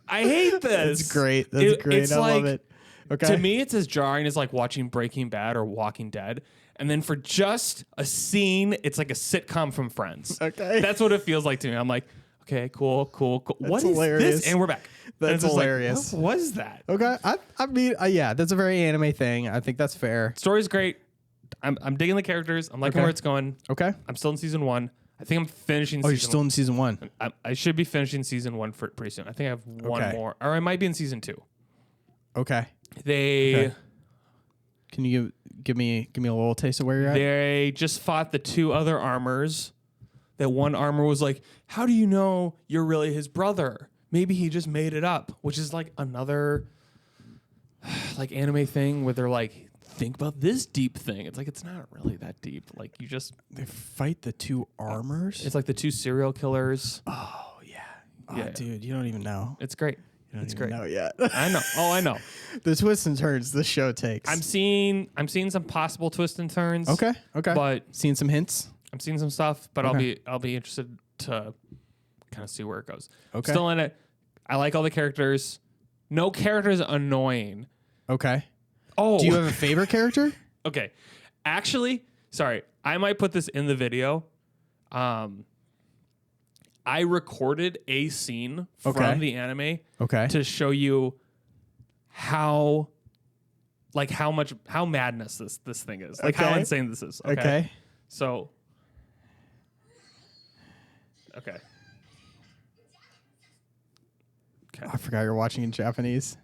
I hate this. That's great. That's great. I love it. Okay. To me, it's as jarring as like watching Breaking Bad or Walking Dead. And then for just a scene, it's like a sitcom from Friends. Okay. That's what it feels like to me. I'm like, okay, cool. What is hilarious. this? And we're back. That's hilarious. Like, what was that? Okay. I mean, yeah, that's a very anime thing. I think that's fair. Story's great. I'm digging the characters. I'm liking where it's going. Okay. I'm still in season 1. I think I'm finishing season 1. Oh, you're still in season 1. I should be finishing season 1 for pretty soon. I think I have one more. Or I might be in season 2. Okay. Can you give me a little taste of where you're at? They just fought the 2 other armors. That one armor was like, how do you know you're really his brother? Maybe he just made it up, which is like another like anime thing where they're like, think about this deep thing. It's like, it's not really that deep. Like they fight the 2 armors. It's like the 2 serial killers. Oh yeah. Oh, dude, you don't even know. It's great. It's great. Know yet? I know. Oh, I know. The twists and turns the show takes. I'm seeing some possible twists and turns. Okay. But seeing some hints. I'm seeing some stuff, but I'll be interested to kind of see where it goes. Okay. Still in it. I like all the characters. No character is annoying. Okay. Oh. Do you have a favorite character? Okay. Actually, sorry. I might put this in the video. I recorded a scene from the anime to show you how madness this thing is. Like how insane this is. Okay. So Okay. I forgot you're watching in Japanese.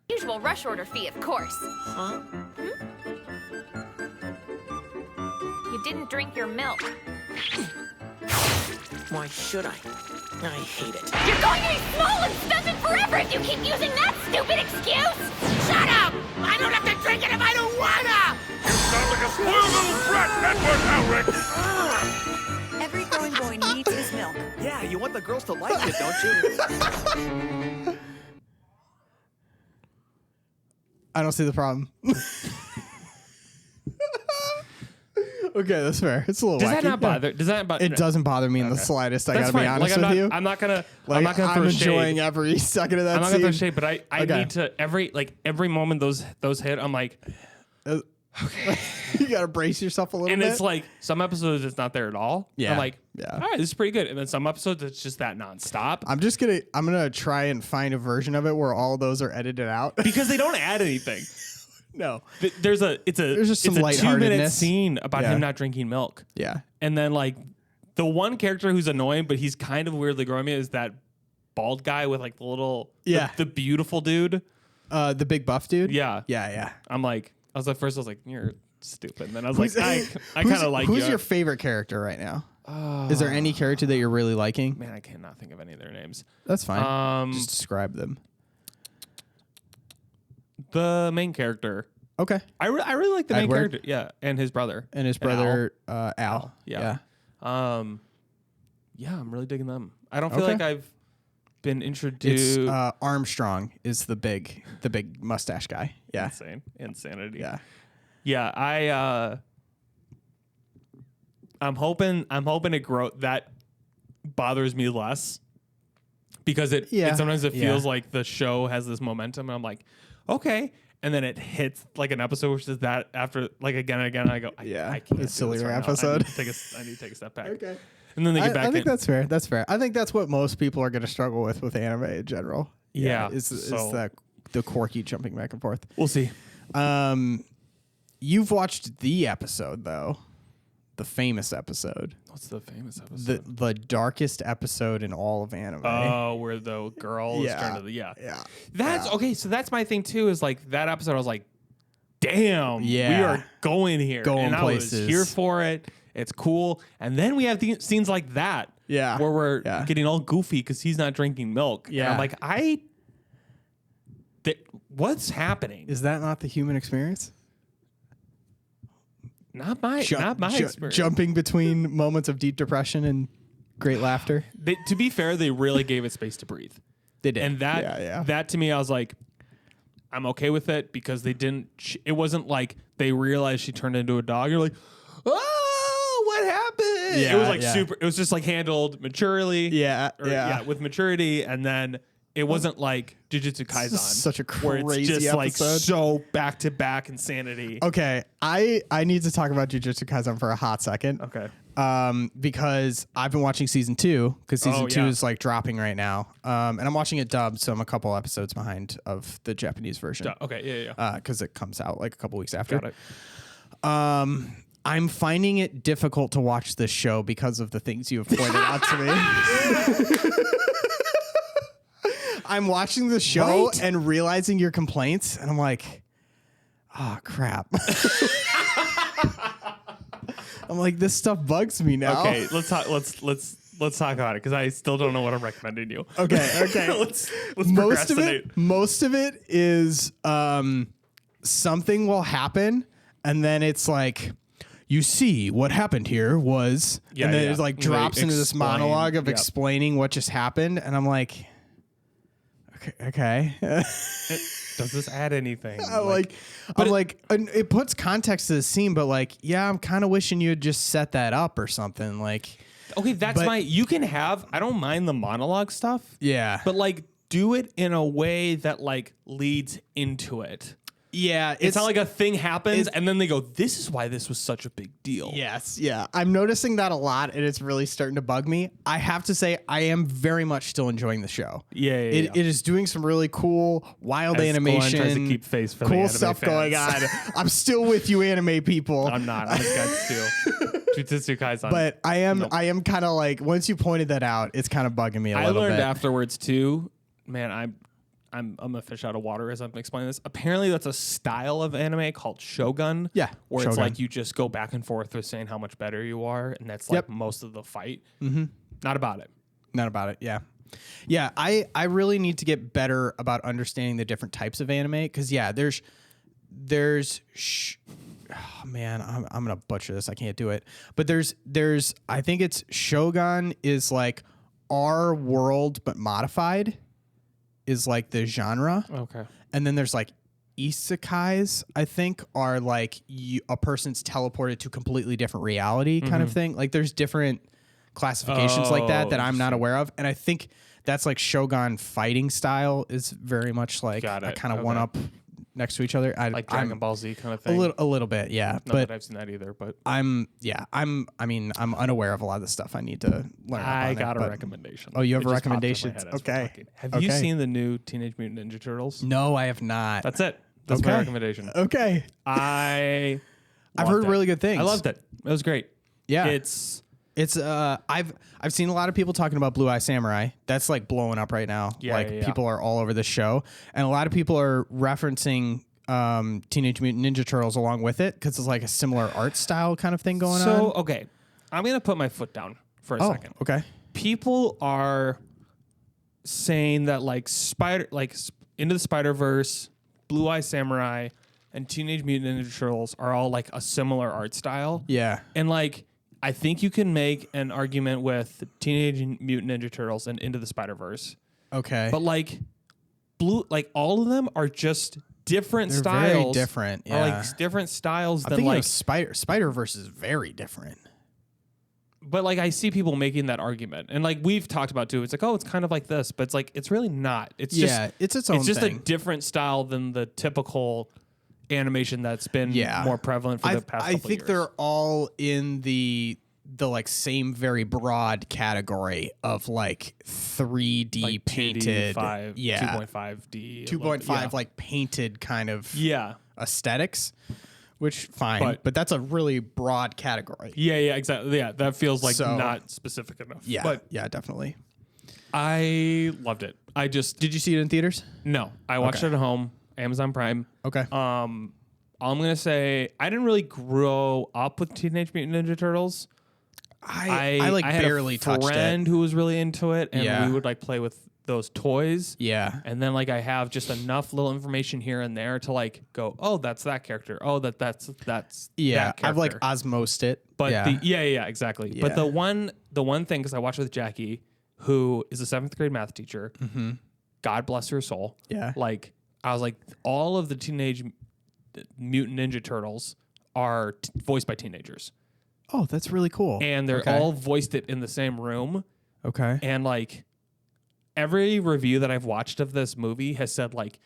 Usual rush order fee, of course. Huh? You didn't drink your milk. Why should I? I hate it. You're going to be small and stunted forever if you keep using that stupid excuse! Shut up! I don't have to drink it if I don't wanna! You sound like a spoiled little brat! That worked out, Rick! Every growing boy needs his milk. Yeah, you want the girls to like it, don't you? I don't see the problem. Okay, that's fair. It's a little Does wacky. that not bother? Does that bother? It doesn't bother me in the slightest. I That's gotta be fine. honest with you. I'm not gonna. I'm I'm enjoying every second of that I'm not scene. gonna throw shade, but I need to every moment those hit. I'm like, you gotta brace yourself a little and bit. it's like some episodes it's not there at all. Yeah. I'm like, Yeah. all right, this is pretty good. And then some episodes it's just that nonstop. I'm gonna try and find a version of it where all those are edited out. Because they don't add anything. No. There's just some it's a 2-minute lightheartedness. scene about him not drinking milk. Yeah. And then like the one character who's annoying, but he's kind of weirdly growing me is that bald guy with like the little the beautiful dude. The big buff dude? Yeah. Yeah. I'm like, I was like, you're stupid. And then I was like, I kind of like Who's your favorite character right now? Is there any character that you're really liking? Man, I cannot think of any of their names. That's fine. Just describe them. The main character. Okay. I really like the main Edward? character. Yeah, and his brother. And his brother, Al. Yeah. I'm really digging them. I don't feel like I've been introduced. It's Armstrong is the big mustache guy. Yeah. Insanity. Yeah. Yeah. I'm hoping it grow. That bothers me less because it sometimes it feels like the show has this momentum, and I'm like, okay. And then it hits like an episode, which is that after like again and again, I go, I can't. It's a sillier episode. I need to take a step back. Okay. And then they get back. I think that's fair. That's fair. I think that's what most people are going to struggle with anime in general. Yeah. Is the quirky jumping back and forth. We'll see. You've watched the episode though. The famous episode. What's the famous episode? The darkest episode in all of anime. Oh, where the girl is turned to the That's okay. So that's my thing too. Is like that episode. I was like, damn, we are going here, going places. I was here for it. It's cool. And then we have scenes like that. Yeah, where we're getting all goofy because he's not drinking milk. Yeah, and I'm like, what's happening? Is that not the human experience? Not my experience. Jumping between moments of deep depression and great laughter. To be fair, they really gave it space to breathe. They did. And that to me, I was like, I'm okay with it because they didn't. It wasn't like they realized she turned into a dog. You're like, oh, what happened? Yeah, it was like super. It was just like handled maturely. With maturity, and then it wasn't like Jujutsu Kaisen. Such a where crazy it's just episode. like so back to back insanity. Okay, I need to talk about Jujutsu Kaisen for a hot second. Okay. Because I've been watching season 2 because season 2 is like dropping right now. And I'm watching it dubbed, so I'm a couple episodes behind of the Japanese version. Okay, yeah. Because it comes out like a couple weeks after. Got it. I'm finding it difficult to watch this show because of the things you have pointed out to me. I'm watching the show and realizing your complaints, and I'm like, oh crap. I'm like, this stuff bugs me now. Okay, let's talk about it because I still don't know what I'm recommending you. Okay. let's procrastinate. Most of it is something will happen, and then it's like, you see what happened here was, and then it like drops into this monologue of explaining what just happened, and I'm like, okay. Does this add anything? It puts context to the scene, but like, yeah, I'm kind of wishing you had just set that up or something. Like, okay, you can have, I don't mind the monologue stuff. Yeah. But like, do it in a way that like leads into it. Yeah. It's not like a thing happens and then they go, this is why this was such a big deal. Yes. Yeah. I'm noticing that a lot, and it's really starting to bug me. I have to say, I am very much still enjoying the show. It is doing some really cool, wild animation. Tries to keep face for cool the stuff fans. Going on. I'm still with you, anime people. I'm not. I'm against you. Jujutsu Kaisen. But I am kind of like, once you pointed that out, it's kind of bugging me a little bit. I learned afterwards too, man, I'm a fish out of water as I'm explaining this. Apparently, that's a style of anime called Shogun. Yeah, where Shogun. it's like you just go back and forth with saying how much better you are, and that's like most of the fight. Mm-hmm. Not about it. Not about it. Yeah, yeah. I really need to get better about understanding the different types of anime because there's oh man, I'm gonna butcher this. I can't do it. But there's I think it's Shogun is like our world but modified. Is like the genre. Okay. And then there's like isekais, I think, are like a person's teleported to completely different reality kind of thing. Like there's different classifications like that I'm not aware of. And I think that's like Shogun fighting style is very much like I kind of one up next to each other. Like Dragon Ball Z kind of thing. A little bit, yeah. Not that I've seen that either, but I'm unaware of a lot of the stuff I need to learn. I got a recommendation. Oh, you have a recommendation? Okay. Have you seen the new Teenage Mutant Ninja Turtles? No, I have not. That's it. That's my recommendation. Okay. I've heard really good things. I loved it. It was great. Yeah. It's I've seen a lot of people talking about Blue Eye Samurai. That's like blowing up right now. People are all over the show, and a lot of people are referencing Teenage Mutant Ninja Turtles along with it because it's like a similar art style kind of thing going on. So okay, I'm gonna put my foot down for a second. Okay. People are saying that like Into the Spider-Verse, Blue Eye Samurai, and Teenage Mutant Ninja Turtles are all like a similar art style. Yeah. And like, I think you can make an argument with Teenage Mutant Ninja Turtles and Into the Spider-Verse. Okay. But like, all of them are just different They're styles. Very different. Yeah. Are like different styles I'm than thinking like of Spider-Verse is very different. But like, I see people making that argument, and like we've talked about too. It's like, oh, it's kind of like this, but it's like it's really not. It's just it's its own. It's just thing. a different style than the typical animation that's been more prevalent for the past couple I think years. they're all in the like same very broad category of like 3D like painted, 2.5D, 2.5 like painted kind of aesthetics. Which fine, but that's a really broad category. Yeah, exactly. Yeah, that feels like not specific enough. Yeah, but definitely. I loved it. Did you see it in theaters? No, I watched it at home, Amazon Prime. Okay. I'm gonna say I didn't really grow up with Teenage Mutant Ninja Turtles. I had barely touched it. a friend who was really into it, and we would like play with those toys. Yeah. And then like I have just enough little information here and there to like go, oh, that's that character. Oh, that's that character. I've like osmosed it. But exactly. Yeah. But the one thing, because I watched with Jackie, who is a 7th grade math teacher, God bless her soul. Yeah. Like, I was like, all of the Teenage Mutant Ninja Turtles are voiced by teenagers. Oh, that's really cool. And they're all voiced it in the same room. Okay. And like every review that I've watched of this movie has said like,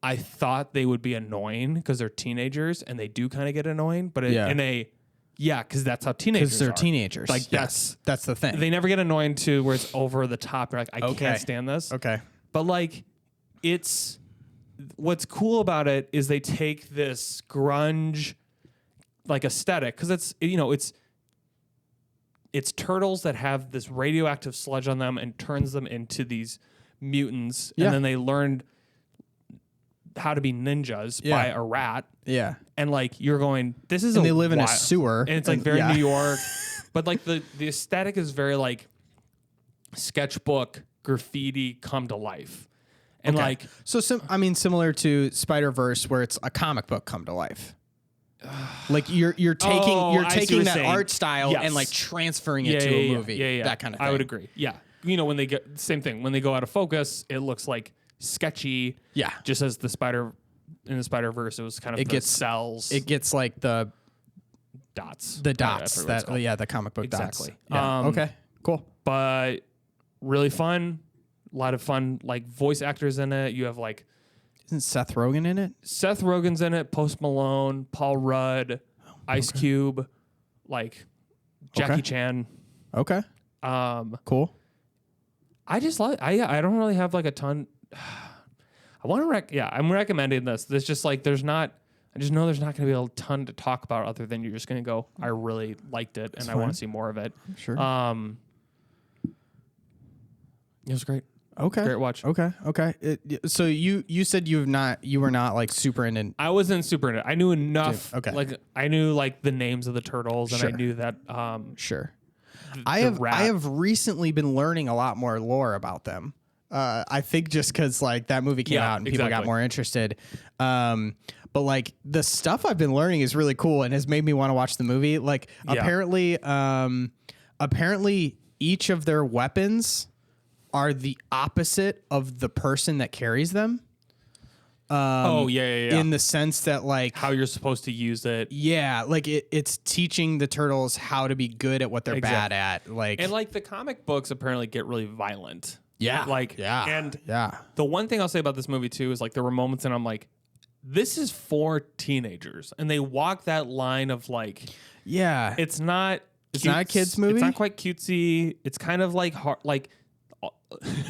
I thought they would be annoying because they're teenagers, and they do kind of get annoying, but because that's how teenagers are. Because they're teenagers. Like that's the thing. They never get annoying to where it's over the top. They're like, I can't stand this. Okay. But like, what's cool about it is they take this grunge like aesthetic, because it's turtles that have this radioactive sludge on them and turns them into these mutants, and then they learned how to be ninjas by a rat. Yeah. And like, you're going, this is and they live in a sewer. And it's like very New York. But like the aesthetic is very like sketchbook, graffiti come to life. And like, so similar to Spider-Verse, where it's a comic book come to life. Like you're taking that art style and like transferring it to a movie. Yeah. That kind of thing. I would agree. Yeah. When they get same thing, when they go out of focus, it looks like sketchy. Yeah. Just as in the Spider-Verse, it was kind of cells. It gets like the dots. The dots the comic book dots. Exactly. Yeah. Okay. Cool. But really fun. A lot of fun like voice actors in it. You have like, isn't Seth Rogen in it? Seth Rogen's in it. Post Malone, Paul Rudd, Ice Cube, like Jackie Chan. Okay. Cool. I just like. I don't really have like a ton. I want to I'm recommending this. There's just like I just know there's not going to be a ton to talk about other than you're just going to go, I really liked it and I want to see more of it. Sure. It was great. Okay. Great watch. Okay. So you said you were not like super into. I wasn't super into it. I knew enough. Okay. Like I knew like the names of the turtles, and I knew that. Sure. I have recently been learning a lot more lore about them. I think just because like that movie came out and people got more interested. But like the stuff I've been learning is really cool and has made me want to watch the movie. Like apparently each of their weapons are the opposite of the person that carries them. In the sense that like how you're supposed to use it. Yeah, like it's teaching the turtles how to be good at what they're bad at. Like, and like the comic books apparently get really violent. Yeah. Like, and the one thing I'll say about this movie too is like there were moments and I'm like, this is for teenagers, and they walk that line of like, it's not a kid's movie. It's not quite cutesy. It's kind of like hard, like.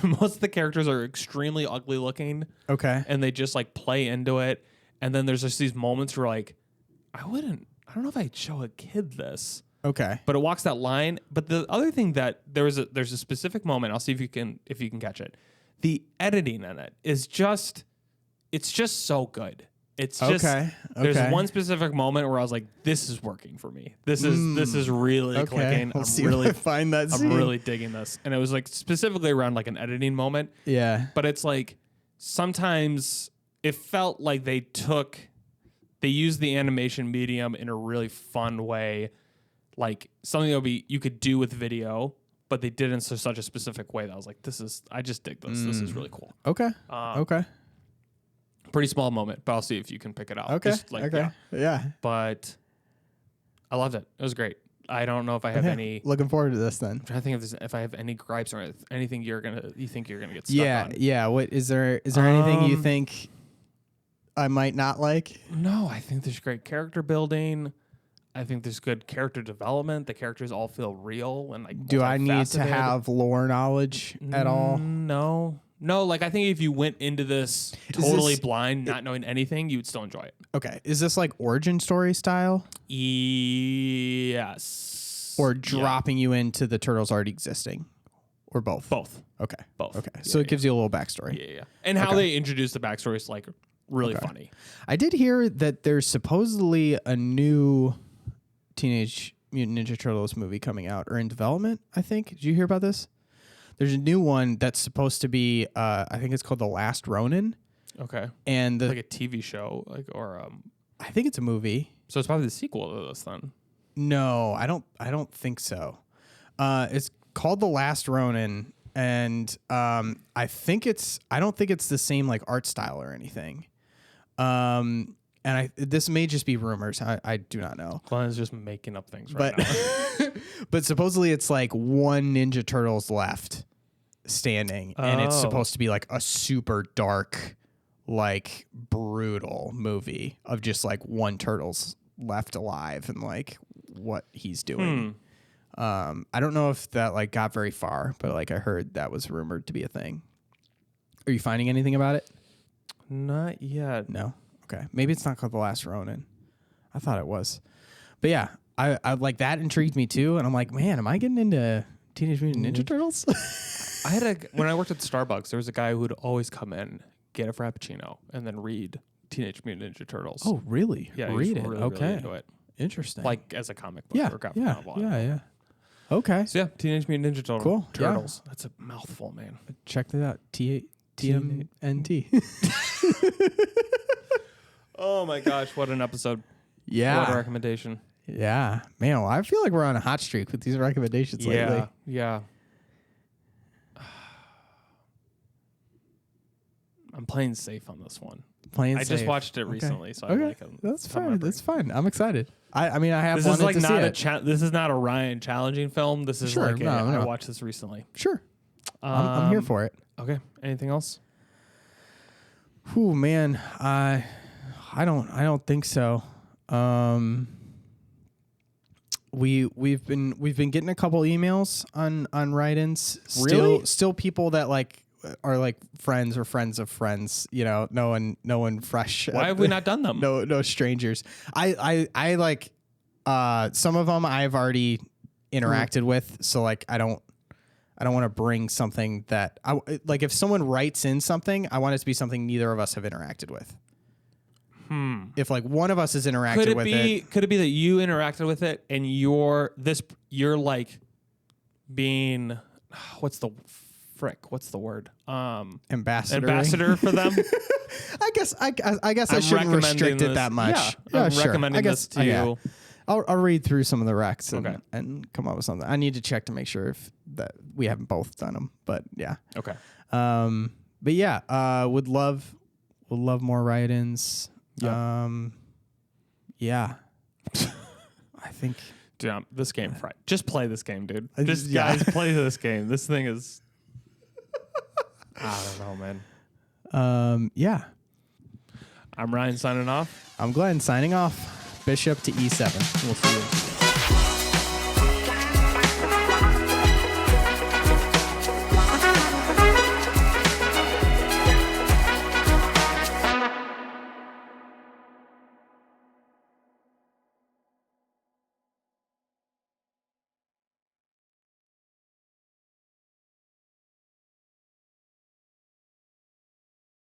Most of the characters are extremely ugly looking. Okay. And they just like play into it. And then there's just these moments where like, I don't know if I'd show a kid this. Okay. But it walks that line. But the other thing that there's a specific moment, I'll see if you can catch it. The editing in it is just, it's just so good. It's just there's one specific moment where I was like, this is working for me. This is really clicking. I'm really digging this. And it was like specifically around like an editing moment. Yeah. But it's like sometimes it felt like they used the animation medium in a really fun way. Like something that you could do with video, but they did it in such a specific way that I was like, I just dig this. This is really cool. Okay. Okay. Pretty small moment, but I'll see if you can pick it out. Okay. Just like, yeah. But I loved it. It was great. I don't know if I have any. Looking forward to this then. I'm trying to think if I have any gripes or anything you think you're gonna get stuck on. Yeah. What is there anything you think I might not like? No, I think there's great character building. I think there's good character development. The characters all feel real and like. Do I need to have lore knowledge at all? No, like I think if you went into this totally blind, not knowing anything, you would still enjoy it. Okay. Is this like origin story style? Yes. Or dropping you into the turtles already existing? Or both? Both. Okay. Both. Okay. So it gives you a little backstory. Yeah. And how they introduce the backstory is like really funny. I did hear that there's supposedly a new Teenage Mutant Ninja Turtles movie coming out or in development, I think. Did you hear about this? There's a new one that's supposed to be, I think it's called The Last Ronin. Okay. And like a TV show, I think it's a movie. So it's probably the sequel to this then. No, I don't think so. It's called The Last Ronin, and I don't think it's the same like art style or anything. And this may just be rumors. I do not know. Glenn's just making up things right now. But supposedly it's like one Ninja Turtles left standing, and it's supposed to be like a super dark, like brutal movie of just like one Turtle's left alive and like what he's doing. I don't know if that like got very far, but like I heard that was rumored to be a thing. Are you finding anything about it? Not yet. No. Okay. Maybe it's not called The Last Ronin. I thought it was. But yeah, I like that intrigued me too. And I'm like, man, am I getting into Teenage Mutant Ninja Turtles? When I worked at Starbucks, there was a guy who would always come in, get a Frappuccino, and then read Teenage Mutant Ninja Turtles. Oh, really? Yeah, read it. really, Okay. really into it. Interesting. Like as a comic book yeah, or graphic yeah, novel. yeah. Okay. So yeah, Teenage Mutant Ninja Cool. Turtles. That's a mouthful, man. Check that out. TMNT. Oh my gosh, what an episode. Yeah. What a recommendation. Yeah. Man, well, I feel like we're on a hot streak with these recommendations lately. Yeah. I'm playing safe on this one. I just watched it recently, so I like them. That's fine. That's fine. I'm excited. I mean, I have this wanted is like to not see it. this is not a Ryan challenging film. This is Sure, like I watched this recently. Sure. I'm here for it. Okay. Anything else? Whew, man. I don't think so. We've been getting a couple emails on write-ins. Still people that like are like friends or friends of friends. You know, no one fresh. Why have we not done them? No strangers. I like some of them I've already interacted with. So like I don't want to bring something that like if someone writes in something, I want it to be something neither of us have interacted with. If like one of us has interacted with it, could it be that you interacted with it and you're like being what's the word? Ambassador for them. I guess I shouldn't restrict it that much. Yeah, I'm recommending this to you. I'll read through some of the recs and come up with something. I need to check to make sure if that we haven't both done them, but yeah. Okay. But yeah, would love more write-ins. Yeah. Yeah. I think. Dude, this game, fried. Just play this game, dude. Guys, play this game. This thing is. I don't know, man. Yeah. I'm Ryan signing off. I'm Glenn signing off. Bishop to E7. We'll see you.